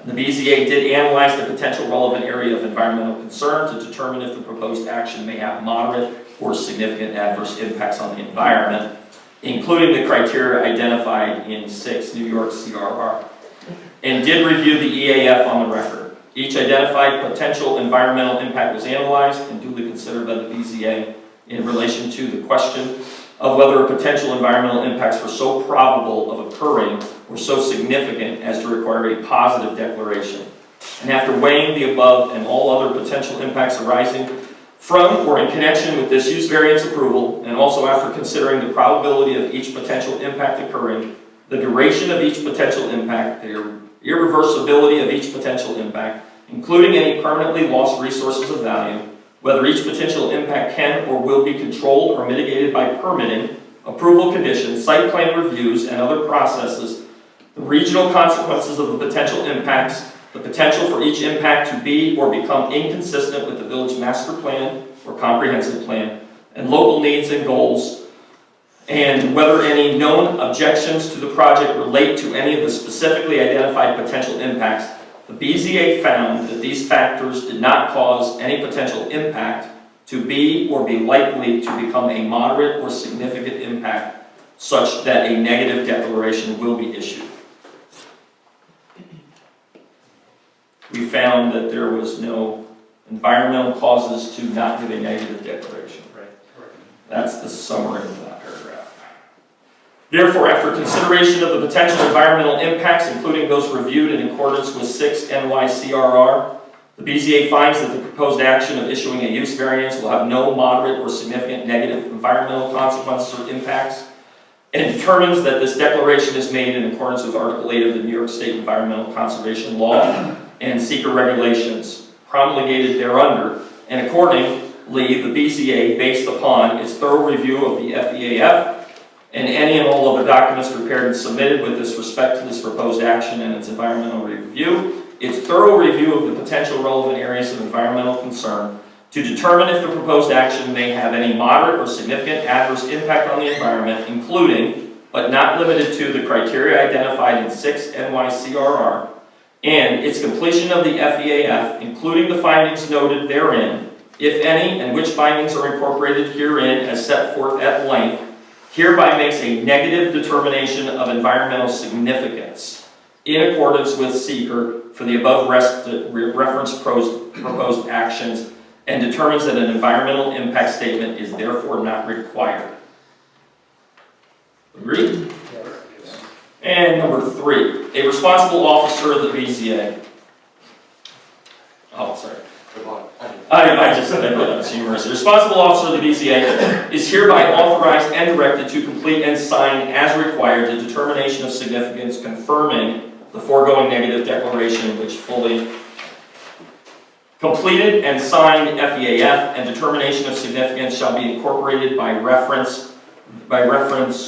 And the BZA did analyze the potential relevant area of environmental concern to determine if the proposed action may have moderate or significant adverse impacts on the environment, including the criteria identified in 6 New York CRR, and did review the EAF on the record. Each identified potential environmental impact was analyzed and duly considered by the BZA in relation to the question of whether potential environmental impacts were so probable of occurring or so significant as to require a positive declaration. And after weighing the above and all other potential impacts arising from or in connection with this use variance approval, and also after considering the probability of each potential impact occurring, the duration of each potential impact, the irreversibility of each potential impact, including any permanently lost resources of value, whether each potential impact can or will be controlled or mitigated by permitting, approval conditions, site plan reviews, and other processes, the regional consequences of the potential impacts, the potential for each impact to be or become inconsistent with the village master plan or comprehensive plan, and local needs and goals, and whether any known objections to the project relate to any of the specifically identified potential impacts. The BZA found that these factors did not cause any potential impact to be or be likely to become a moderate or significant impact such that a negative declaration will be issued. We found that there was no environmental causes to not give a negative declaration. Right. That's the summary of that paragraph. Therefore, after consideration of the potential environmental impacts, including those reviewed in accordance with 6 NYCRR, the BZA finds that the proposed action of issuing a use variance will have no moderate or significant negative environmental consequences or impacts, and determines that this declaration is made in accordance with Article 8 of the New York State Environmental Conservation Law and seeker regulations promulgated thereunder, and accordingly, the BZA, based upon its thorough review of the FEAF and any and all other documents prepared and submitted with this respect to this proposed action and its environmental review, its thorough review of the potential relevant areas of environmental concern, to determine if the proposed action may have any moderate or significant adverse impact on the environment, including, but not limited to, the criteria identified in 6 NYCRR, and its completion of the FEAF, including the findings noted therein, if any, and which findings are incorporated herein as set forth at length, hereby makes a negative determination of environmental significance in accordance with seeker for the above referenced proposed actions, and determines that an environmental impact statement is therefore not required. Agreed? And number 3, a responsible officer of the BZA. Oh, sorry. I just said that, but that's humorous. The responsible officer of the BZA is hereby authorized and directed to complete and sign as required the determination of significance confirming the foregoing negative declaration, which fully completed and signed FEAF and determination of significance shall be incorporated by reference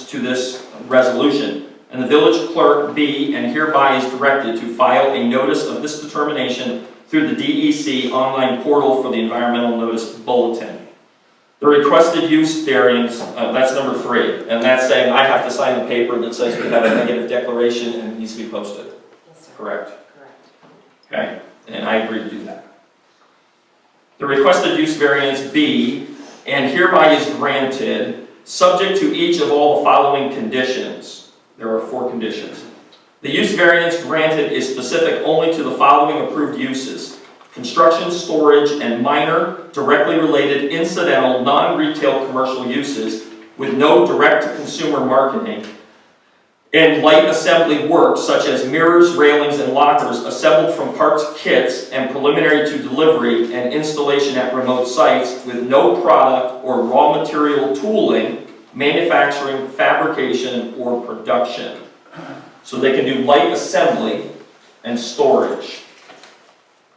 to this resolution. And the village clerk be and hereby is directed to file a notice of this determination through the DEC online portal for the environmental notice bulletin. The requested use variance, that's number 3, and that's saying I have to sign the paper that says we have a negative declaration and it needs to be posted. Yes, sir. Correct? Correct. Okay, and I agree to do that. The requested use variance B, and hereby is granted, subject to each of all the following conditions. There are 4 conditions. The use variance granted is specific only to the following approved uses: construction, storage, and minor, directly related, incidental, non-retail commercial uses with no direct-to-consumer marketing, and light assembly work such as mirrors, railings, and lockers assembled from parts kits and preliminary to delivery and installation at remote sites with no product or raw material tooling, manufacturing, fabrication, or production. So they can do light assembly and storage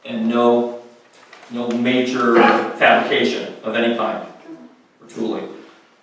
and no major fabrication of any kind or tooling.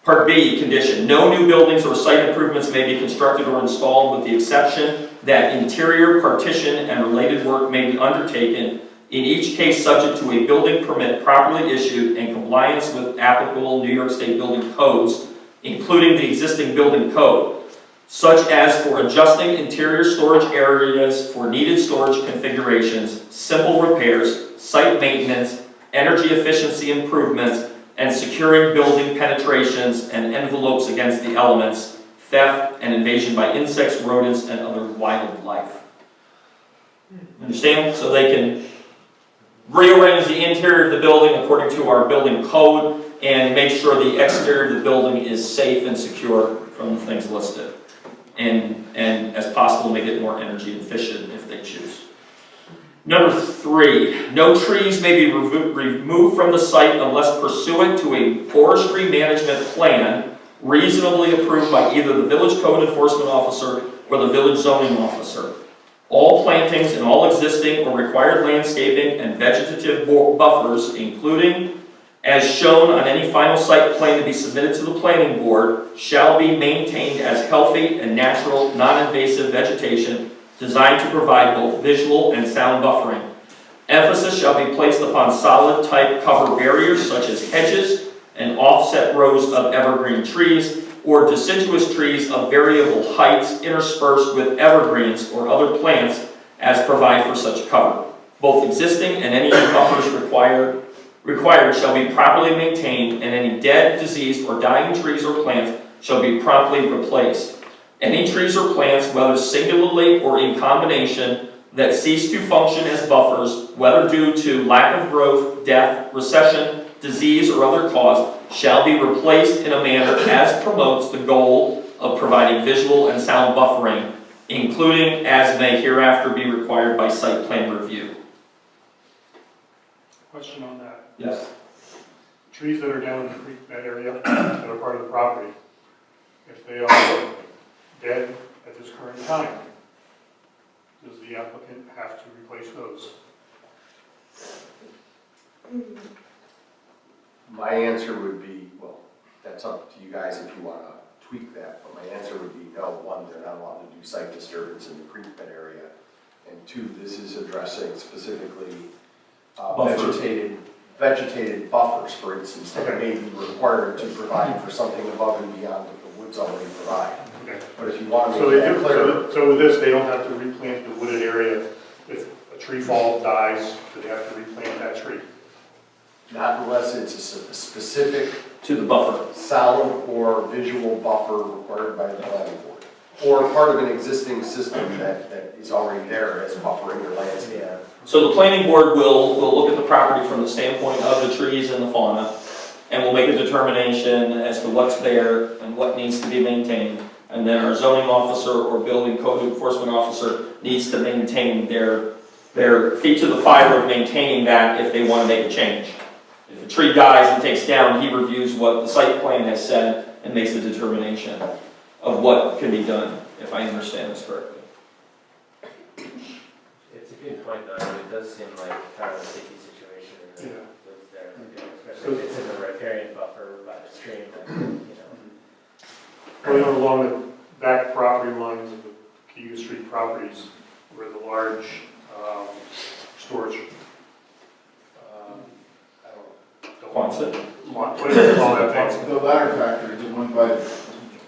Part B, condition. No new buildings or site improvements may be constructed or installed with the exception that interior partition and related work may be undertaken, in each case subject to a building permit properly issued and compliance with applicable New York State building codes, including the existing building code, such as for adjusting interior storage areas for needed storage configurations, simple repairs, site maintenance, energy efficiency improvements, and securing building penetrations and envelopes against the elements, theft, and invasion by insects, rodents, and other wildlife. Understand? So they can rearrange the interior of the building according to our building code and make sure the exterior of the building is safe and secure from the things listed. And as possible, make it more energy efficient if they choose. Number 3, no trees may be removed from the site unless pursuant to a forestry management plan reasonably approved by either the village code enforcement officer or the village zoning officer. All plantings and all existing or required landscaping and vegetative buffers, including as shown on any final site plan to be submitted to the planning board, shall be maintained as healthy and natural, non-invasive vegetation designed to provide both visual and sound buffering. Emphasis shall be placed upon solid type cover barriers such as hedges and offset rows of evergreen trees or deciduous trees of variable heights interspersed with evergreens or other plants as provide for such cover. Both existing and any new buffers required shall be properly maintained, and any dead, diseased, or dying trees or plants shall be promptly replaced. Any trees or plants, whether singularly or in combination, that cease to function as buffers, whether due to lack of growth, death, recession, disease, or other cause, shall be replaced in a manner as promotes the goal of providing visual and sound buffering, including as may hereafter be required by site plan review. Question on that. Yes. Trees that are down in the creek bed area that are part of the property, if they are dead at this current time, does the applicant have to replace those? My answer would be, well, that's up to you guys if you want to tweak that, but my answer would be no. One, they're not allowed to do site disturbance in the creek bed area. And two, this is addressing specifically vegetated buffers, for instance, that may be required to provide for something above and beyond what the woods already provide. Okay. But if you want to So make that clear. so with this, they don't have to replant the wooded area. If a tree falls, dies, do they have to replant that tree? Not unless it's a specific To the buffer. sound or visual buffer required by the planning board, or part of an existing system that is already there as buffering or landscape. So the planning board will look at the property from the standpoint of the trees and the fauna, and will make a determination as to what's there and what needs to be maintained. And then our zoning officer or building code enforcement officer needs to maintain their feet to the fire of maintaining that if they want to make a change. If a tree dies and takes down, he reviews what the site plan has said and makes a determination of what can be done, if I understand this correctly. It's a good point though, it does seem like kind of a sticky situation in the woods there, especially if it's in the riparian buffer by the stream, you know. Going along the back property lines of the Key Street properties where the large storage, Quonset? what do you call that thing? The ladder factory, the one by,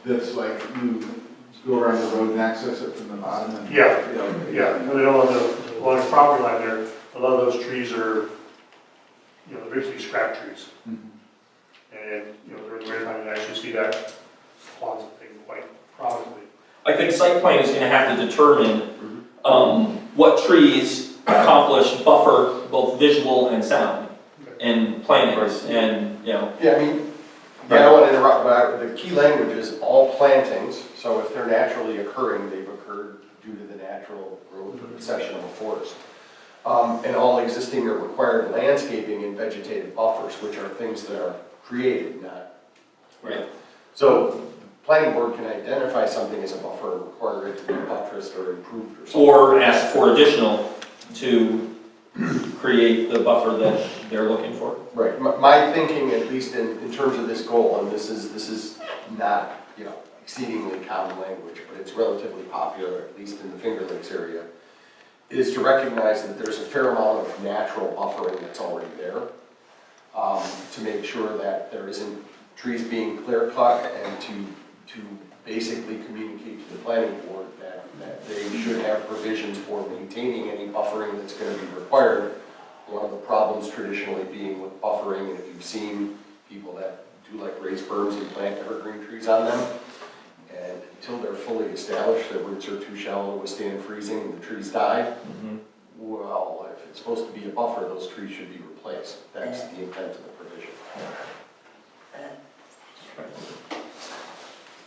that's like, you go around the road and access it from the bottom. And Yeah, and then along the property line there, a lot of those trees are, you know, they're basically scrap trees. Mhm. And, you know, during the winter time, you actually see that Quonset thing quite prominently. I think site plan is going to have to determine what trees accomplish buffer both visual and sound and plantings, and, you know. Yeah, I mean, I don't want to interrupt, but the key language is all plantings, so if they're naturally occurring, they've occurred due to the natural growth or recession of a forest. And all existing or required landscaping and vegetated buffers, which are things that are created, not. Right. So the planning board can identify something as a buffer and require it to be buttressed or improved or something. Or ask for additional to create the buffer that they're looking for. Right, my thinking, at least in terms of this goal, and this is not, you know, exceedingly common language, but it's relatively popular, at least in the Finger Lakes area, is to recognize that there's a fair amount of natural buffering that's already there, to make sure that there isn't trees being clear cut, and to basically communicate to the planning board that they should have provisions for maintaining any buffering that's going to be required. One of the problems traditionally being with buffering, and if you've seen people that do like raised berms and plant evergreen trees on them, and until they're fully established, their roots are too shallow to withstand freezing and the trees die, well, if it's supposed to be a buffer, those trees should be replaced. That's the intent of the provision.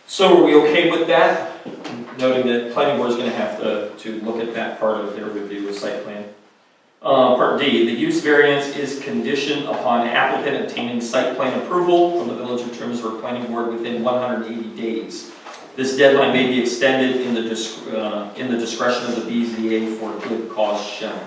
So are we okay with that? Noting that planning board is going to have to look at that part of their review of site plan. Part D, the use variance is conditioned upon applicant obtaining site plan approval from the Village of Trumansburg Planning Board within 180 days. This deadline may be extended in the discretion of the BZA for good cause shown.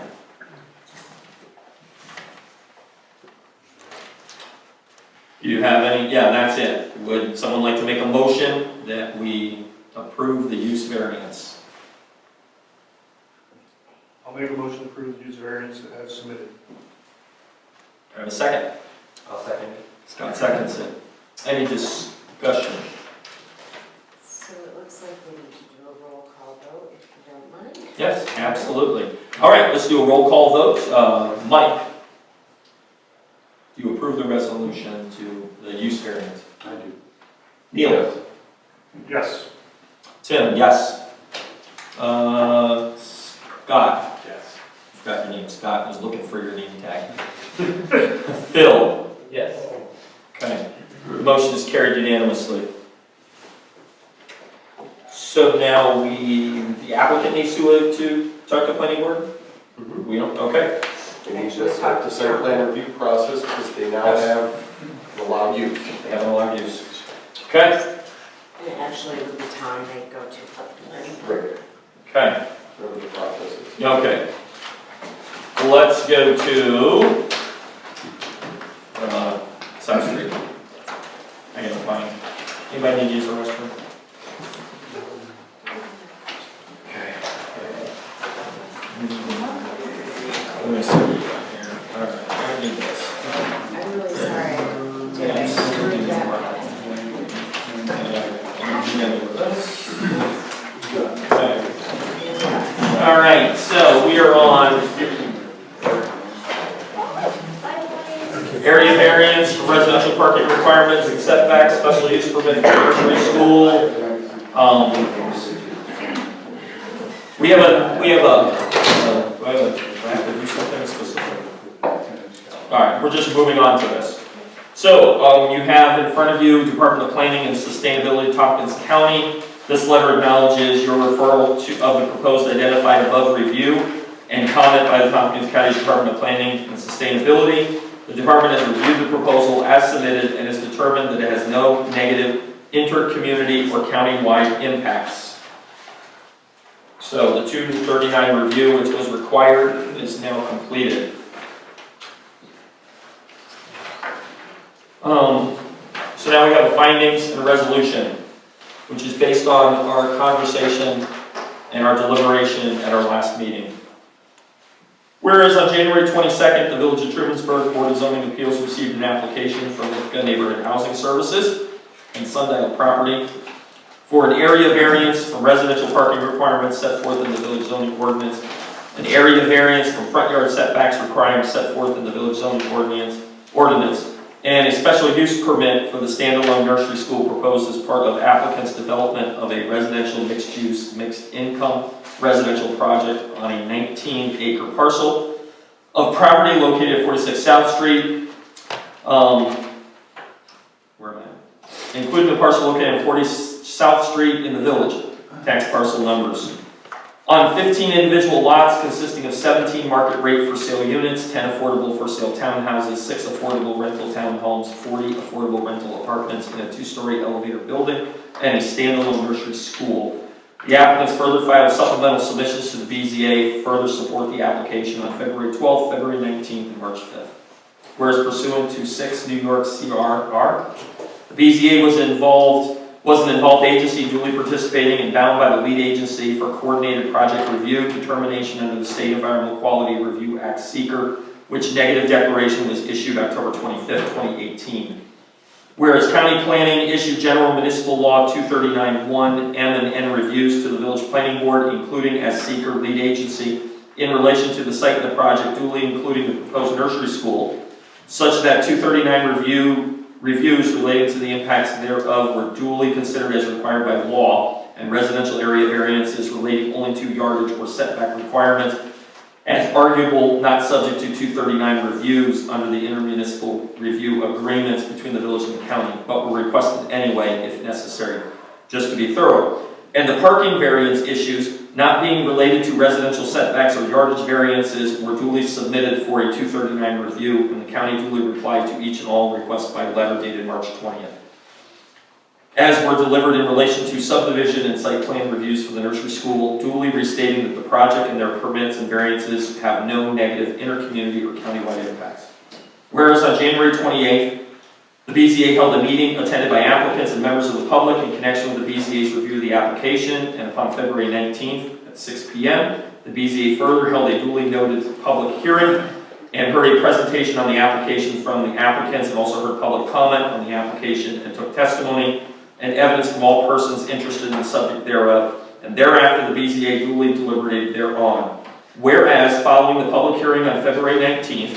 Do you have any? Yeah, that's it. Would someone like to make a motion that we approve the use variance? I'll make a motion to approve the use variance as submitted. Do I have a second? I'll second it. Scott seconds it. Any discussion? So it looks like we need to do a roll call vote, if you don't mind. Yes, absolutely. All right, let's do a roll call vote. Mike, do you approve the resolution to the use variance? I do. Neil? Yes. Tim, yes. Scott? Yes. Got your name. Scott was looking for your name tag. Phil? Yes. Okay. The motion is carried unanimously. So now the applicant needs to talk to planning board? Mhm. We don't, okay. They need to start the site plan review process because they now have allowed use. They have an allowed use. Okay, And actually, it would be time they go to planning. Right. okay, Whatever the process is. okay. Let's go to, South Street. I gotta find, anybody need to use the restroom? Okay. Let me see what we got here. All right, I need this. I'm really sorry. Yeah, I'm just gonna do that. Okay. All right, so we are on area variance for residential parking requirements, and setbacks, special use permit for nursery school. We have a, do I have to do something specific? All right, we're just moving on to this. So, you have in front of you Department of Planning and Sustainability, Tompkins County. This letter acknowledges your referral of the proposed identified above review and comment by the Tompkins County Department of Planning and Sustainability. The department has reviewed the proposal as submitted and has determined that it has no negative inter-community or county-wide impacts. So the 239 review, which was required, is now completed. So now we have the findings and resolution, which is based on our conversation and our deliberation at our last meeting. Whereas on January 22nd, the Village of Trumansburg Board of Zoning Appeals received an application from Ithaca Neighborhood Housing Services and Sundial Property for an area variance from residential parking requirements set forth in the Village Zoning Ordinance, an area variance from front yard setbacks requirements set forth in the Village Zoning Ordinance, and a special use permit for the standalone nursery school proposed as part of applicant's development of a residential mixed-use, mixed-income residential project on a 19-acre parcel of property located at 46 South Street. Where am I? Including the parcel located at 40 South Street in the village. Tax parcel numbers. On 15 individual lots consisting of 17 market rate for sale units, 10 affordable for sale townhouses, 6 affordable rental townhomes, 40 affordable rental apartments in a 2-story elevator building, and a standalone nursery school. The applicants further filed supplemental submissions to the BZA, further support the application on February 12th, February 19th, and March 5th. Whereas pursuant to 6 New York CRR, the BZA was an involved agency duly participating and bound by the lead agency for coordinated project review determination under the State Environmental Quality Review Act seeker, which negative declaration was issued October 25th, 2018. Whereas County Planning issued General Municipal Law 239-1 M&N reviews to the Village Planning Board, including as seeker lead agency, in relation to the site of the project, duly including the proposed nursery school, such that 239 reviews relating to the impacts thereof were duly considered as required by law, and residential area variances relating only to yardage or setback requirements as arguable not subject to 239 reviews under the intermunicipal review agreements between the village and the county, but were requested anyway if necessary, just to be thorough. And the parking variance issues not being related to residential setbacks or yardage variances were duly submitted for a 239 review, and the county duly replied to each and all requests by letter dated March 20th. As were delivered in relation to subdivision and site plan reviews for the nursery school, duly restating that the project and their permits and variances have no negative intercommunity or countywide impacts. Whereas on January 28th, the BZA held a meeting attended by applicants and members of the public in connection with the BZA's review of the application, and upon February 19th at 6 p.m., the BZA further held a duly noted public hearing and heard a presentation on the application from the applicants, and also heard public comment on the application and took testimony and evidence from all persons interested in the subject thereof, and thereafter the BZA duly deliberated thereon. Whereas, following the public hearing on February 19th,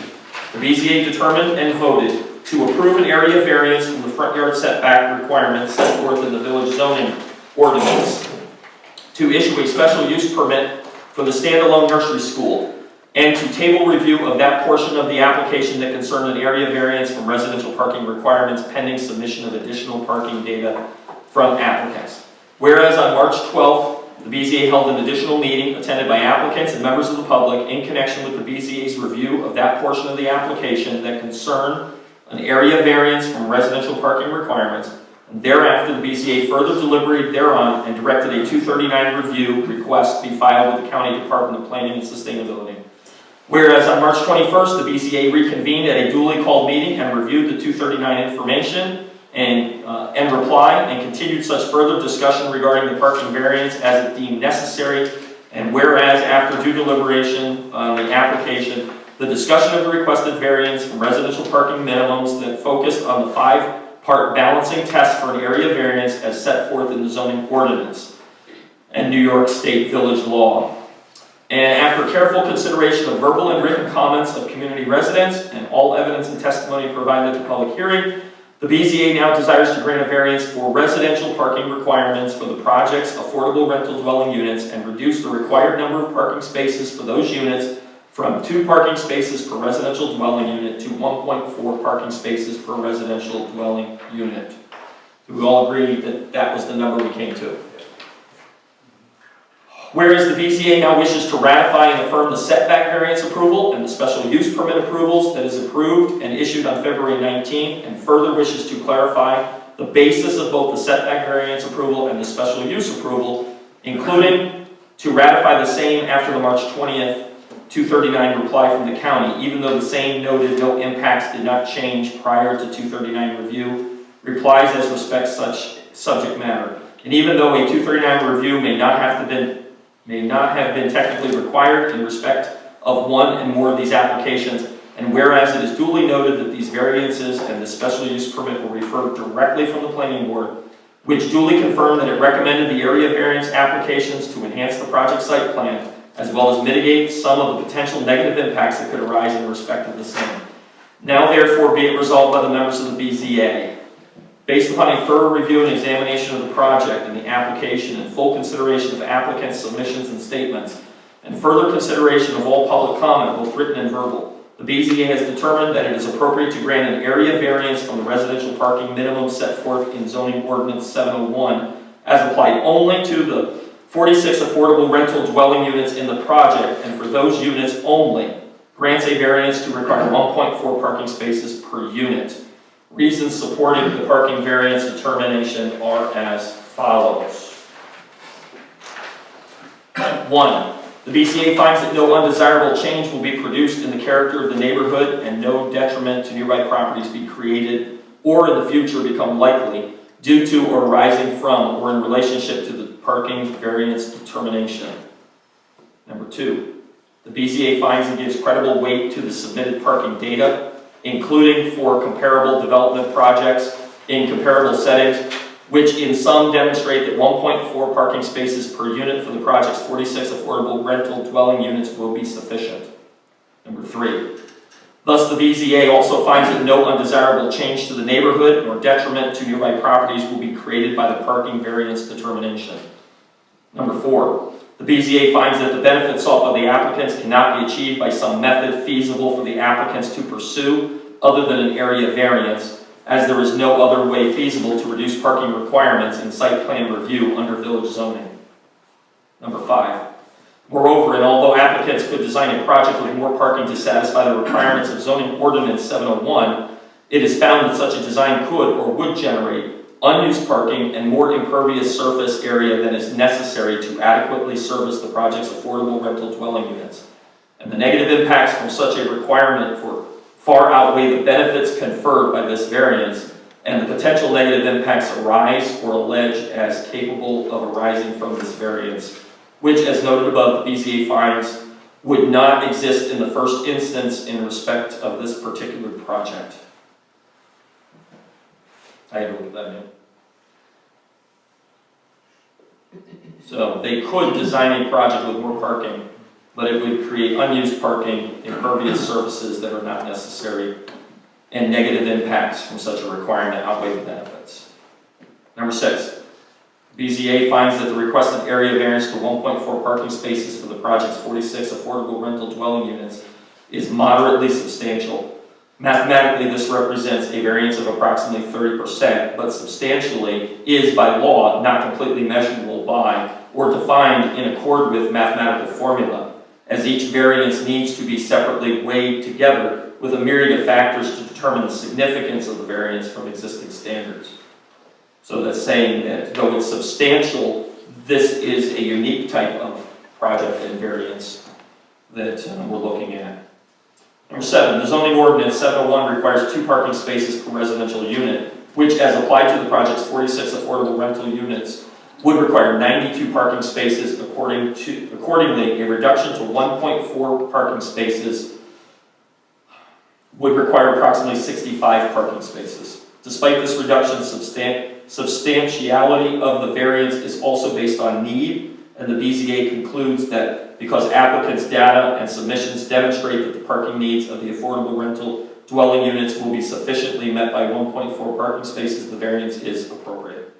the BZA determined and voted to approve an area variance from the front yard setback requirements set forth in the village zoning ordinance, to issue a special use permit for the standalone nursery school, and to table review of that portion of the application that concerned an area variance from residential parking requirements pending submission of additional parking data from applicants. Whereas on March 12th, the BZA held an additional meeting attended by applicants and members of the public in connection with the BZA's review of that portion of the application that concerned an area variance from residential parking requirements. And thereafter, the BZA further deliberated thereon and directed a 239 review request be filed with the County Department of Planning and Sustainability. Whereas on March 21st, the BZA reconvened at a duly called meeting and reviewed the 239 information and reply and continued such further discussion regarding the parking variance as it deemed necessary. And whereas after due deliberation on the application, the discussion of the requested variance from residential parking minimums that focused on the 5-part balancing test for an area variance as set forth in the zoning ordinance and New York State Village Law. And after careful consideration of verbal and written comments of community residents and all evidence and testimony provided at the public hearing, the BZA now desires to grant a variance for residential parking requirements for the project's affordable rental dwelling units and reduce the required number of parking spaces for those units from 2 parking spaces per residential dwelling unit to 1.4 parking spaces per residential dwelling unit. Do we all agree that that was the number we came to? Whereas the BZA now wishes to ratify and affirm the setback variance approval and the special use permit approvals that is approved and issued on February 19th, and further wishes to clarify the basis of both the setback variance approval and the special use approval, including to ratify the same after the March 20th 239 reply from the county, even though the same noted no impacts did not change prior to 239 review, replies as respects such subject matter. And even though a 239 review may not have been technically required in respect of one and more of these applications, and whereas it is duly noted that these variances and the special use permit were referred directly from the planning board, which duly confirmed that it recommended the area variance applications to enhance the project site plan, as well as mitigate some of the potential negative impacts that could arise in respect of the same. Now therefore be it resolved by the members of the BZA, based upon a thorough review and examination of the project and the application and full consideration of applicants' submissions and statements, and further consideration of all public comment, both written and verbal, the BZA has determined that it is appropriate to grant an area variance from the residential parking minimum set forth in Zoning Ordinance 701 as applied only to the 46 affordable rental dwelling units in the project, and for those units only, grants a variance to require 1.4 parking spaces per unit. Reasons supporting the parking variance determination are as follows. 1. The BZA finds that no undesirable change will be produced in the character of the neighborhood and no detriment to nearby properties be created or in the future become likely due to or arising from or in relationship to the parking variance determination. Number 2. The BZA finds and gives credible weight to the submitted parking data, including for comparable development projects in comparable settings, which in some demonstrate that 1.4 parking spaces per unit for the project's 46 affordable rental dwelling units will be sufficient. Number 3. Thus, the BZA also finds that no undesirable change to the neighborhood nor detriment to nearby properties will be created by the parking variance determination. Number 4. The BZA finds that the benefits sought by the applicants cannot be achieved by some method feasible for the applicants to pursue other than an area variance, as there is no other way feasible to reduce parking requirements in site plan review under village zoning. Number 5. Moreover, and although applicants could design a project with more parking to satisfy the requirements of Zoning Ordinance 701, it is found that such a design could or would generate unused parking and more impervious surface area than is necessary to adequately service the project's affordable rental dwelling units. And the negative impacts from such a requirement far outweigh the benefits conferred by this variance, and the potential negative impacts arise or allege as capable of arising from this variance, which, as noted above, the BZA finds would not exist in the first instance in respect of this particular project. I agree with that, man. So they could design a project with more parking, but it would create unused parking, impervious surfaces that are not necessary, and negative impacts from such a requirement outweigh the benefits. Number 6. BZA finds that the requested area variance to 1.4 parking spaces for the project's 46 affordable rental dwelling units is moderately substantial, Mathematically, this represents a variance of approximately 30%, but substantially is by law not completely measurable by or defined in accord with mathematical formula, as each variance needs to be separately weighed together with a myriad of factors to determine the significance of the variance from existing standards. So that's saying that though it's substantial, this is a unique type of project and variance that we're looking at. Number 7, the zoning ordinance 701 requires 2 parking spaces per residential unit, which as applied to the project's 46 affordable rental units would require 92 parking spaces. Accordingly, a reduction to 1.4 parking spaces would require approximately 65 parking spaces. Despite this reduction, substantiality of the variance is also based on need, and the BZA concludes that because applicants' data and submissions demonstrate that the parking needs of the affordable rental dwelling units will be sufficiently met by 1.4 parking spaces, the variance is appropriate.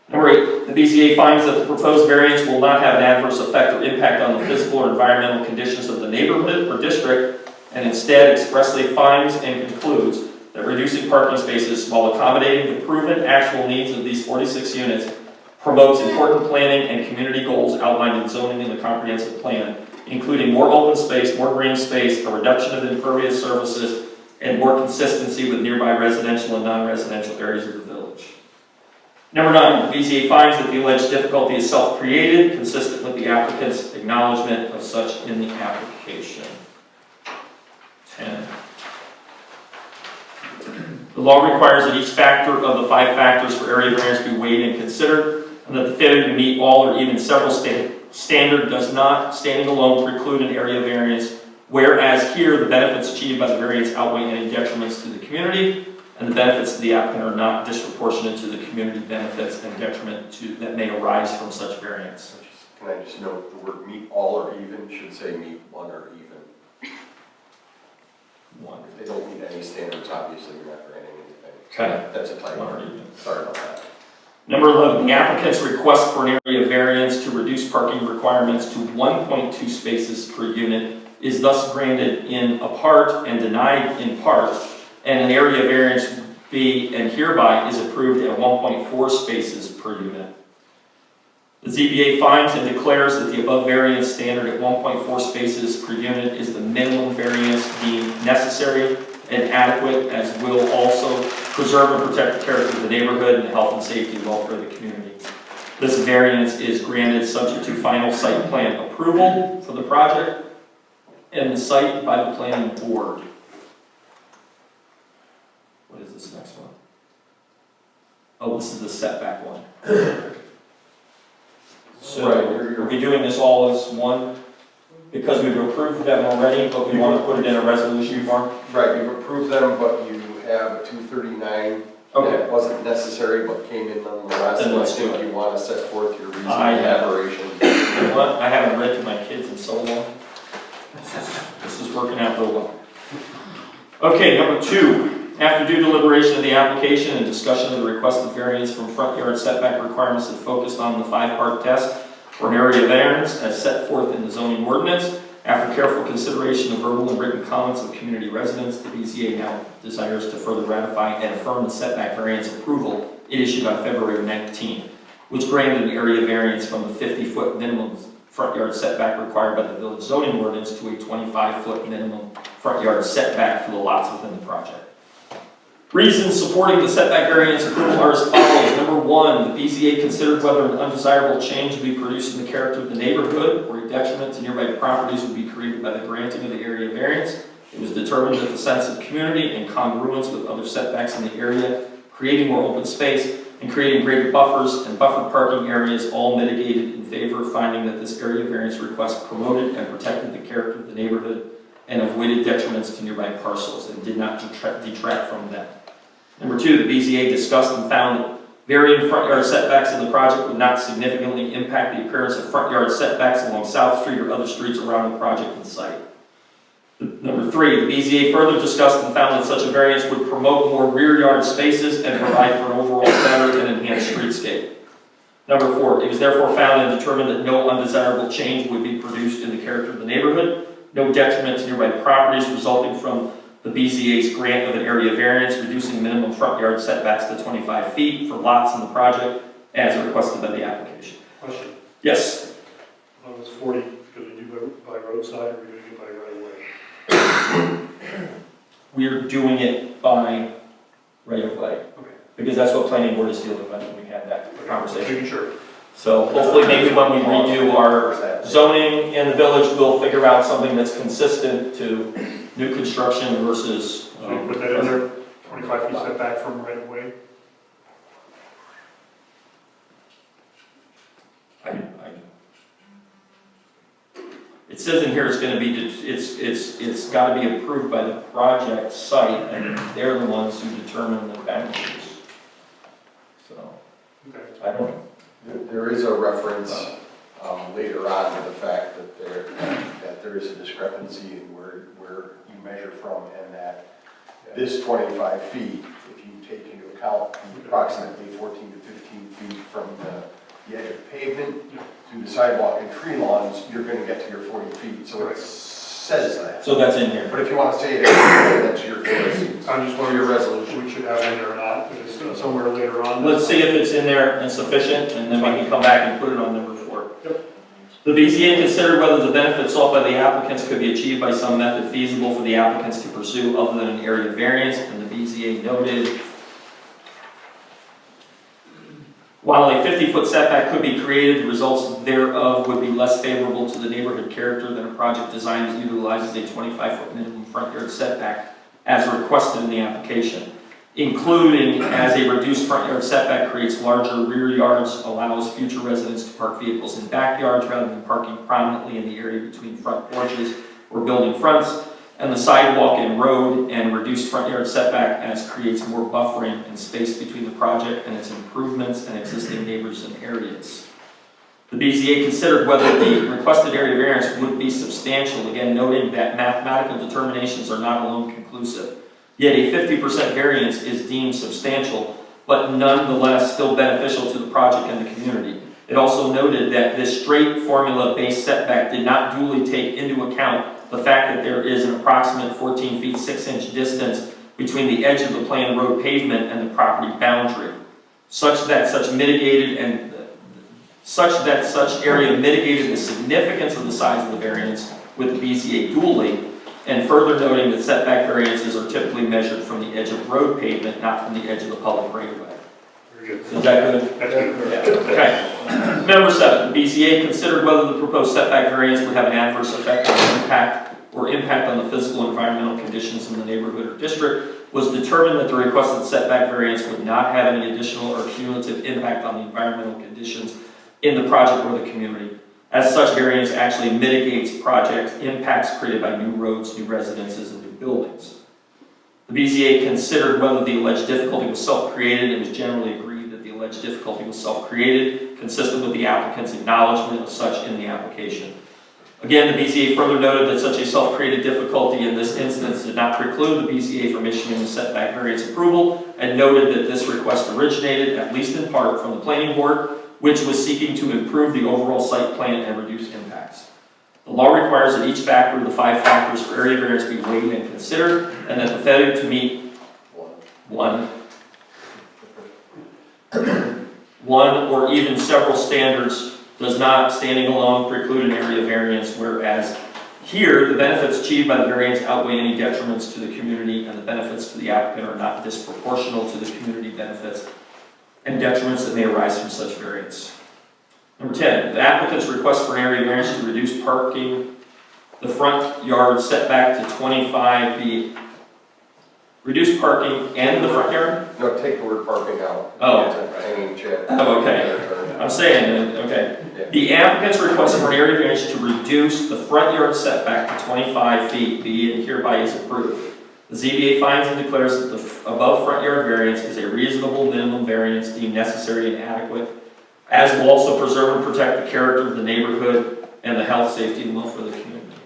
Number 8, the BZA finds that the proposed variance will not have an adverse effect or impact on the physical or environmental conditions of the neighborhood or district, and instead expressly finds and concludes that reducing parking spaces while accommodating the proven actual needs of these 46 units promotes important planning and community goals outlined in zoning in the comprehensive plan, including more open space, more green space, a reduction of impervious surfaces, and more consistency with nearby residential and non-residential areas of the village. Number 9, the BZA finds that the alleged difficulty is self-created, consistent with the applicant's acknowledgement of such in the application. 10. The law requires that each factor of the 5 factors for area variance be weighed and considered, and that the failure to meet all or even several standard does not, standing alone, preclude an area variance, whereas here the benefits achieved by the variance outweigh any detriments to the community, and the benefits to the applicant are not disproportionate to the community benefits and detriment that may arise from such variance. Can I just note the word meet all or even should say meet one or even. 1. If they don't meet any standards, obviously you're not granting anything. Okay. That's a typo. 1 or even. Sorry about that. Number 11, the applicant's request for an area variance to reduce parking requirements to 1.2 spaces per unit is thus granted in a part and denied in part, and an area variance be and hereby is approved at 1.4 spaces per unit. The ZBA finds and declares that the above variance standard at 1.4 spaces per unit is the minimum variance deemed necessary and adequate, as will also preserve and protect the character of the neighborhood and the health and safety and welfare of the community. This variance is granted subject to final site plan approval for the project and the site by the planning board. What is this next one? Oh, this is the setback one. So Right. are we doing this all as one? Because we've approved them already, but we want to put it in a resolution form? Right, you've approved them, but you have a 239 Okay. that wasn't necessary but came in nonetheless. Then And I let's do think it. you want to set forth your reason I for have. aberration. You know what? I haven't read to my kids in so long. This is working out real well. Okay, number 2. After due deliberation of the application and discussion of the requested variance from front yard setback requirements that focused on the 5-part test for an area variance as set forth in the zoning ordinance, after careful consideration of verbal and written comments of community residents, the BZA now desires to further ratify and affirm the setback variance approval it issued on February 19, which granted an area variance from the 50-foot minimum front yard setback required by the village zoning ordinance to a 25-foot minimum front yard setback for the lots within the project. Reasons supporting the setback variance approval are as follows. Number 1, the BZA considered whether an undesirable change would be produced in the character of the neighborhood or a detriment to nearby properties would be created by the granting of the area variance. It was determined that the sense of community and congruence with other setbacks in the area, creating more open space, and creating greater buffers and buffered parking areas all mitigated in favor of finding that this area variance request promoted and protected the character of the neighborhood and avoided detriments to nearby parcels and did not detract from them. Number 2, the BZA discussed and found that varying front yard setbacks in the project would not significantly impact the appearance of front yard setbacks along South Street or other streets around the project and site. Number 3, the BZA further discussed and found that such a variance would promote more rear yard spaces and provide for an overall better and enhanced streetscape. Number 4, it was therefore found and determined that no undesirable change would be produced in the character of the neighborhood, no detriment to nearby properties resulting from the BZA's grant of an area variance, reducing minimum front yard setbacks to 25 feet for lots in the project as requested by the application. Question, Yes? I thought it was 40, because we do by roadside, or we do it by right of way? We're doing it by right of way, Okay. because that's what planning board is dealing with when we had that conversation. Making sure. So hopefully maybe when we redo our zoning in the village, we'll figure out something that's consistent to new construction versus. So you put that in there, 25 feet setback from right of way? It says in here it's gonna be, it's gotta be approved by the project site, and they're the ones who determine the boundaries. So, Okay. I don't know. There is a reference later on to the fact that there is a discrepancy in where you measure from, and that this 25 feet, if you take into account the approximately 14 to 15 feet from the edge of pavement to the sidewalk and tree lawns, you're going to get to your 40 feet. So it says that. So that's in here. But if you want to say it, that's your choice. I'm just Or wondering your if resolution. we should have it in there or not, if it's somewhere later on. Let's see if it's in there and sufficient, and then we can come back and put it on number 4. Yep. The BZA considered whether the benefits sought by the applicants could be achieved by some method feasible for the applicants to pursue other than an area variance, and the BZA noted while a 50-foot setback could be created, the results thereof would be less favorable to the neighborhood character than a project design that utilizes a 25-foot minimum front yard setback as requested in the application. Including as a reduced front yard setback creates larger rear yards, allows future residents to park vehicles in backyards rather than parking prominently in the area between front porches or building fronts, and the sidewalk and road, and reduced front yard setback as creates more buffering and space between the project and its improvements and existing neighbors and areas. The BZA considered whether the requested area variance would be substantial, again noting that mathematical determinations are not alone conclusive. Yet a 50% variance is deemed substantial, but nonetheless still beneficial to the project and the community. It also noted that this straight formula-based setback did not duly take into account the fact that there is an approximate 14 feet 6 inch distance between the edge of the planned road pavement and the property boundary, such that such area mitigated the significance of the size of the variance with the BZA duly, and further noting that setback variances are typically measured from the edge of road pavement, not from the edge of the public right-of-way. Very good. Is that good? That's good. Yeah. Okay. Number 7, the BZA considered whether the proposed setback variance would have an adverse effect on impact on the physical and environmental conditions in the neighborhood or district, was determined that the requested setback variance would not have any additional or cumulative impact on the environmental conditions in the project or the community. As such, variance actually mitigates project impacts created by new roads, new residences, and new buildings. The BZA considered whether the alleged difficulty was self-created and was generally agreed that the alleged difficulty was self-created, consistent with the applicant's acknowledgement of such in the application. Again, the BZA further noted that such a self-created difficulty in this instance did not preclude the BZA from issuing the setback variance approval, and noted that this request originated, at least in part, from the planning board, which was seeking to improve the overall site plan and reduce impacts. The law requires that each factor of the 5 factors for area variance be weighed and considered, and that the failure to meet one or even several standards does not, standing alone, preclude an area variance, whereas here, the benefits achieved by the variance outweigh any detriments to the community, and the benefits to the applicant are not disproportional to the community benefits and detriments that may arise from such variance. Number 10, the applicant's request for an area variance to reduce parking, the front yard setback to 25 feet. Reduce parking and the front yard? No, take the word parking out. Oh. Change it. Oh, okay. I'm saying, okay. The applicant's request for an area variance to reduce the front yard setback to 25 feet be and hereby is approved. The ZBA finds and declares that the above front yard variance is a reasonable minimum variance deemed necessary and adequate, as will also preserve and protect the character of the neighborhood and the health, safety, and welfare of the community.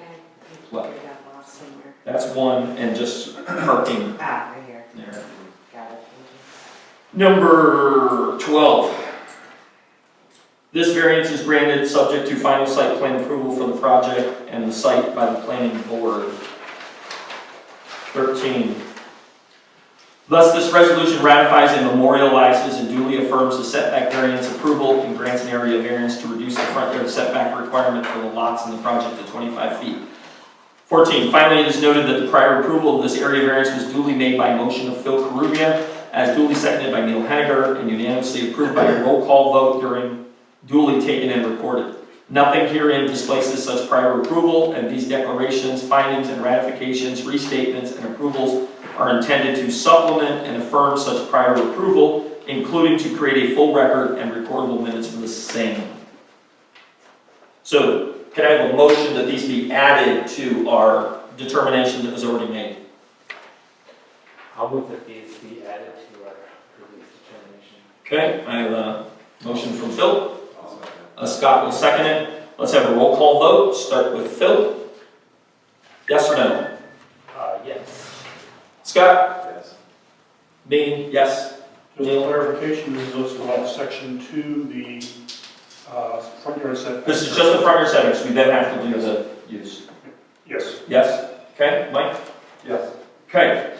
Well, I got lost somewhere. that's one, and just parking Ah, right here. there. Got it. Number 12. This variance is granted subject to final site plan approval for the project and the site by the planning board. 13. Thus, this resolution ratifies and memorializes and duly affirms the setback variance approval and grants an area variance to reduce the front yard setback requirement for the lots in the project to 25 feet. 14. Finally, it is noted that the prior approval of this area variance was duly made by motion of Phil Carubia, as duly seconded by Neil Henniger, and unanimously approved by a roll call vote duly taken and recorded. Nothing herein displaces such prior approval, and these declarations, findings, and ratifications, restatements, and approvals are intended to supplement and affirm such prior approval, including to create a full record and recordable minutes for the same. So, can I have a motion that these be added to our determination that was already made? I'll move that these be added to our previous determination. Okay, I have a motion from Phil. Scott will second it. Let's have a roll call vote. Start with Phil. Yes or no? Yes. Scott? Yes. Me? Yes. Just a clarification, this is also on section 2, the front yard setback. This is just the front yard setbacks. We then have to do the use. Yes. Yes? Okay, Mike? Yes. Okay.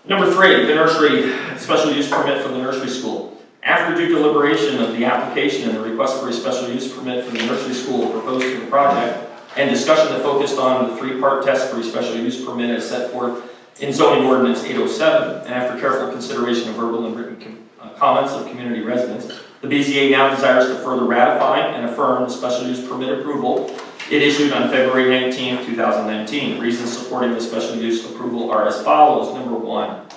Number 3, the nursery special use permit for the nursery school. After due deliberation of the application and the request for a special use permit for the nursery school proposed to the project, and discussion that focused on the 3-part test for a special use permit as set forth in zoning ordinance 807, and after careful consideration of verbal and written comments of community residents, the BZA now desires to further ratify and affirm the special use permit approval it issued on February 19, 2019. Reasons supporting the special use approval are as follows. Number 1,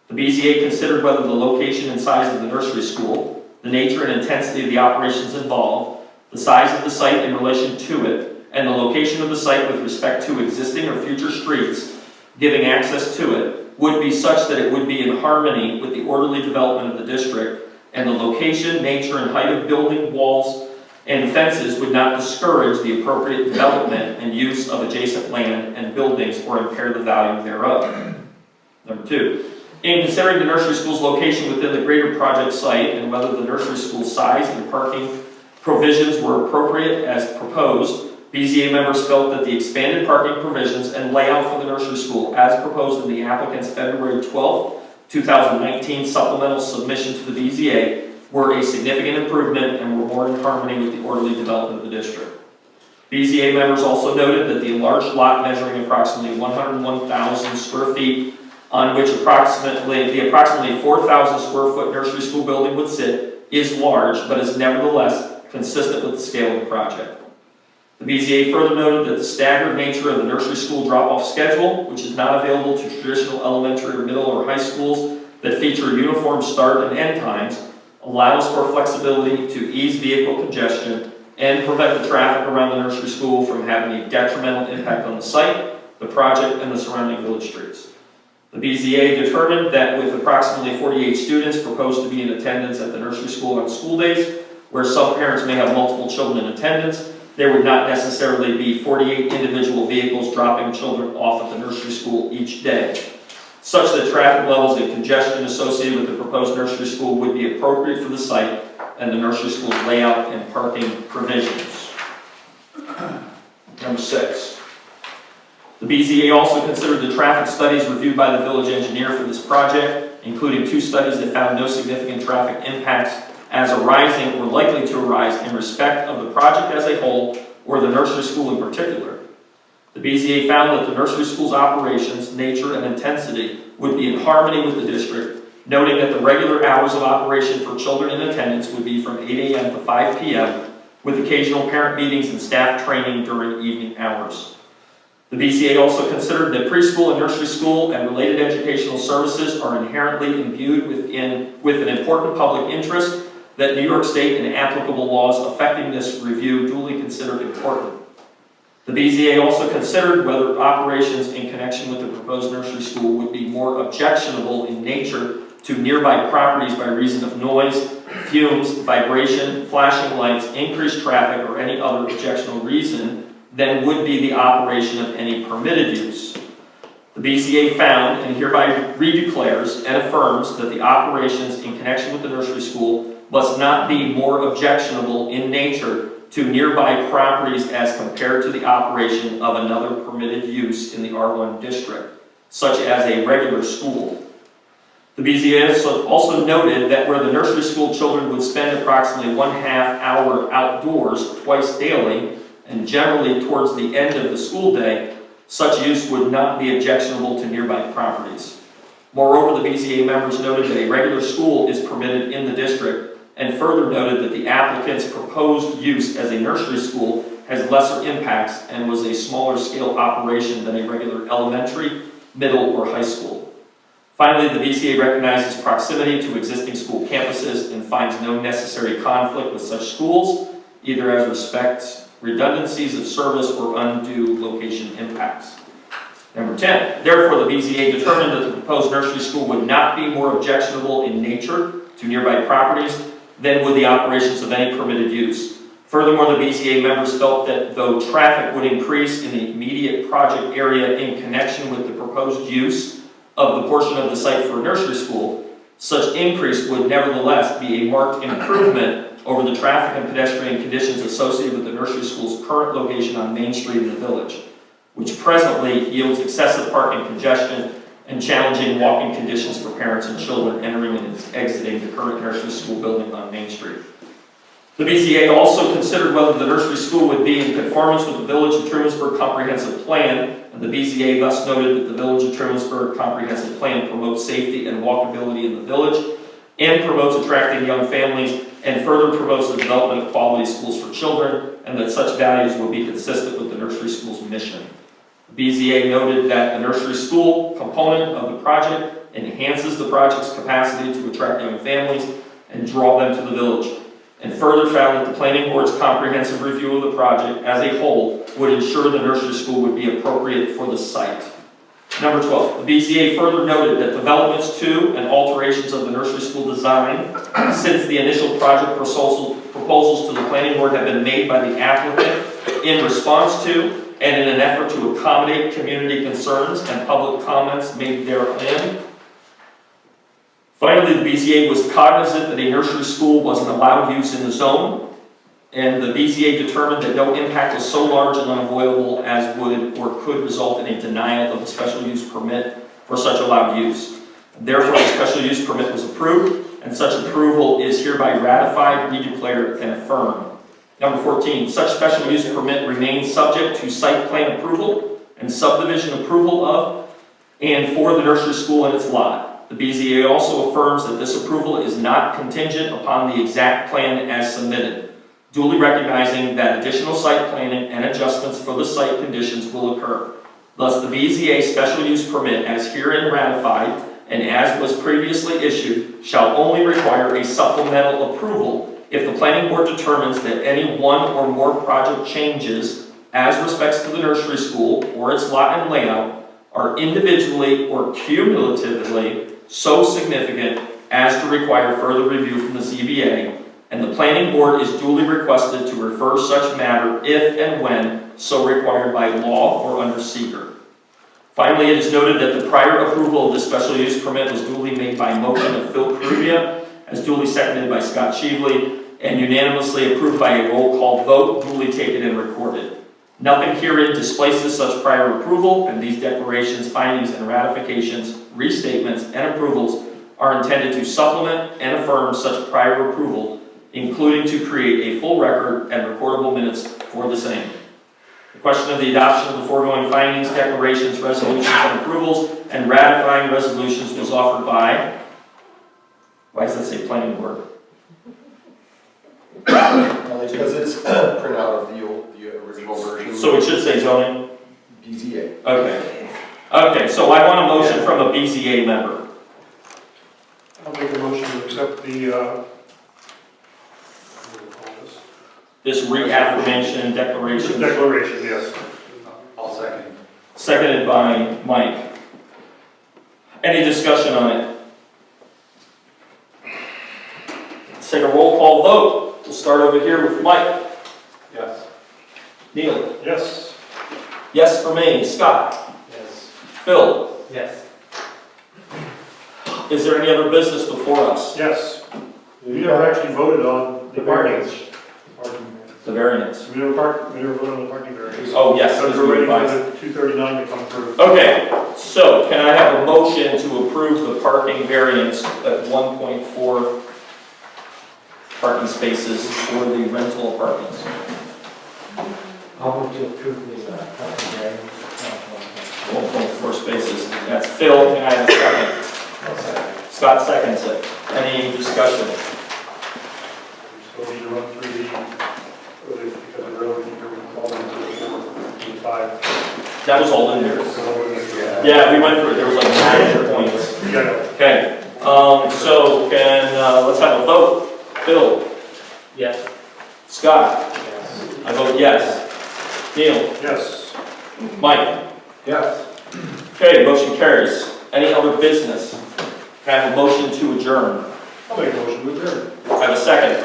the BZA considered whether the location and size of the nursery school, the nature and intensity of the operations involved, the size of the site in relation to it, and the location of the site with respect to existing or future streets giving access to it would be such that it would be in harmony with the orderly development of the district, and the location, nature, and height of building walls and fences would not discourage the appropriate development and use of adjacent land and buildings or impair the value thereof. Number 2, in considering the nursery school's location within the greater project site and whether the nursery school's size and parking provisions were appropriate as proposed, BZA members felt that the expanded parking provisions and layout for the nursery school as proposed in the applicant's February 12, 2019 supplemental submission to the BZA were a significant improvement and were more in harmony with the orderly development of the district. BZA members also noted that the enlarged lot measuring approximately 101,000 square feet, on which approximately 4,000 square foot nursery school building would sit, is large, but is nevertheless consistent with the scale of the project. The BZA further noted that the staggered nature of the nursery school drop-off schedule, which is not available to traditional elementary or middle or high schools that feature uniform start and end times, allows for flexibility to ease vehicle congestion and prevent the traffic around the nursery school from having a detrimental impact on the site, the project, and the surrounding village streets. The BZA determined that with approximately 48 students proposed to be in attendance at the nursery school on school days, where some parents may have multiple children in attendance, there would not necessarily be 48 individual vehicles dropping children off at the nursery school each day, such that traffic levels and congestion associated with the proposed nursery school would be appropriate for the site and the nursery school's layout and parking provisions. Number 6. The BZA also considered the traffic studies reviewed by the village engineer for this project, including 2 studies that found no significant traffic impacts as arising or likely to arise in respect of the project as a whole or the nursery school in particular. The BZA found that the nursery school's operations, nature, and intensity would be in harmony with the district, noting that the regular hours of operation for children in attendance would be from 8 a.m. to 5 p.m., with occasional parent meetings and staff training during evening hours. The BZA also considered that preschool and nursery school and related educational services are inherently imbued with an important public interest that New York State and applicable laws affecting this review duly considered important. The BZA also considered whether operations in connection with the proposed nursery school would be more objectionable in nature to nearby properties by reason of noise, fumes, vibration, flashing lights, increased traffic, or any other objectionable reason than would be the operation of any permitted use. The BZA found and hereby redeclares and affirms that the operations in connection with the nursery school must not be more objectionable in nature to nearby properties as compared to the operation of another permitted use in the R1 district. such as a regular school. The BZA also noted that where the nursery school children would spend approximately 1/2 hour outdoors twice daily, and generally towards the end of the school day, such use would not be objectionable to nearby properties. Moreover, the BZA members noted that a regular school is permitted in the district, and further noted that the applicant's proposed use as a nursery school has lesser impacts and was a smaller scale operation than a regular elementary, middle, or high school. Finally, the BZA recognizes proximity to existing school campuses and finds no necessary conflict with such schools, either as respects redundancies of service or undue location impacts. Number 10, therefore the BZA determined that the proposed nursery school would not be more objectionable in nature to nearby properties than would the operations of any permitted use. Furthermore, the BZA members felt that though traffic would increase in the immediate project area in connection with the proposed use of the portion of the site for a nursery school, such increase would nevertheless be a marked improvement over the traffic and pedestrian conditions associated with the nursery school's current location on Main Street in the village, which presently yields excessive parking congestion and challenging walking conditions for parents and children entering and exiting the current nursery school building on Main Street. The BZA also considered whether the nursery school would be in conformance with the Village of Trumansburg Comprehensive Plan, and the BZA thus noted that the Village of Trumansburg Comprehensive Plan promotes safety and walkability in the village, and promotes attracting young families, and further promotes the development of quality schools for children, and that such values will be consistent with the nursery school's mission. The BZA noted that the nursery school component of the project enhances the project's capacity to attract young families and draw them to the village, and further found that the planning board's comprehensive review of the project as a whole would ensure the nursery school would be appropriate for the site. Number 12, the BZA further noted that developments to and alterations of the nursery school design since the initial project proposals to the planning board have been made by the applicant in response to and in an effort to accommodate community concerns and public comments made therein. Finally, the BZA was cognizant that a nursery school was an allowed use in the zone, and the BZA determined that no impact was so large and unavoidable as would or could result in a denial of a special use permit for such allowed use. Therefore, a special use permit was approved, and such approval is hereby ratified, redeclared, and affirmed. Number 14, such special use permit remains subject to site plan approval and subdivision approval of and for the nursery school and its lot. The BZA also affirms that this approval is not contingent upon the exact plan as submitted, duly recognizing that additional site planning and adjustments for the site conditions will occur. Thus, the BZA special use permit as herein ratified and as was previously issued shall only require a supplemental approval if the planning board determines that any one or more project changes as respects to the nursery school or its lot and layout are individually or cumulatively so significant as to require further review from the ZBA, and the planning board is duly requested to refer such matter if and when so required by law or under seeker. Finally, it is noted that the prior approval of the special use permit was duly made by motion of Phil Carubia, as duly seconded by Scott Cheveley, and unanimously approved by a roll call vote, duly taken and recorded. Nothing herein displaces such prior approval, and these declarations, findings, and ratifications, restatements, and approvals are intended to supplement and affirm such prior approval, including to create a full record and recordable minutes for the same. The question of the adoption of the foregoing findings, declarations, resolutions, and approvals, and ratifying resolutions was offered by, why does that say planning board? Because it's printout of the original version. So it should say zoning? BZA. Okay. Okay, so I want a motion from a BZA member. I'll make a motion to accept the, what do we call this? This reaffirmation declaration. Declaration, yes. I'll second. Seconded by Mike. Any discussion on it? Let's take a roll call vote. We'll start over here with Mike. Yes. Neil. Yes. Yes for me. Scott. Yes. Phil. Yes. Is there any other business before us? Yes. We never actually voted on the parking. The variance. We never voted on the parking variance. Oh, yes. Because we're waiting for the 239 to come through. Okay, so can I have a motion to approve the parking variance at 1.4 parking spaces for the rental apartments? I'll move to approve the parking variance. 1.4 spaces. That's Phil, can I have a second? Scott seconds it. Any discussion? We still need to run through because the road, we're all into the 5. That was all in there. So, Yeah, we went through it, there was like 9 points. yeah. Okay, so let's have a vote. Phil, Yes. Scott, Yes. I vote yes. Neil, Yes. Mike. Yes. Okay, motion carries. Any other business? Can I have a motion to adjourn? I'll make a motion to adjourn. I have a second.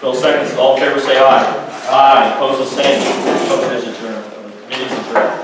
Phil seconds, all in favor say aye. Aye, opposed the same. Motion is adjourned. Meeting is adjourned.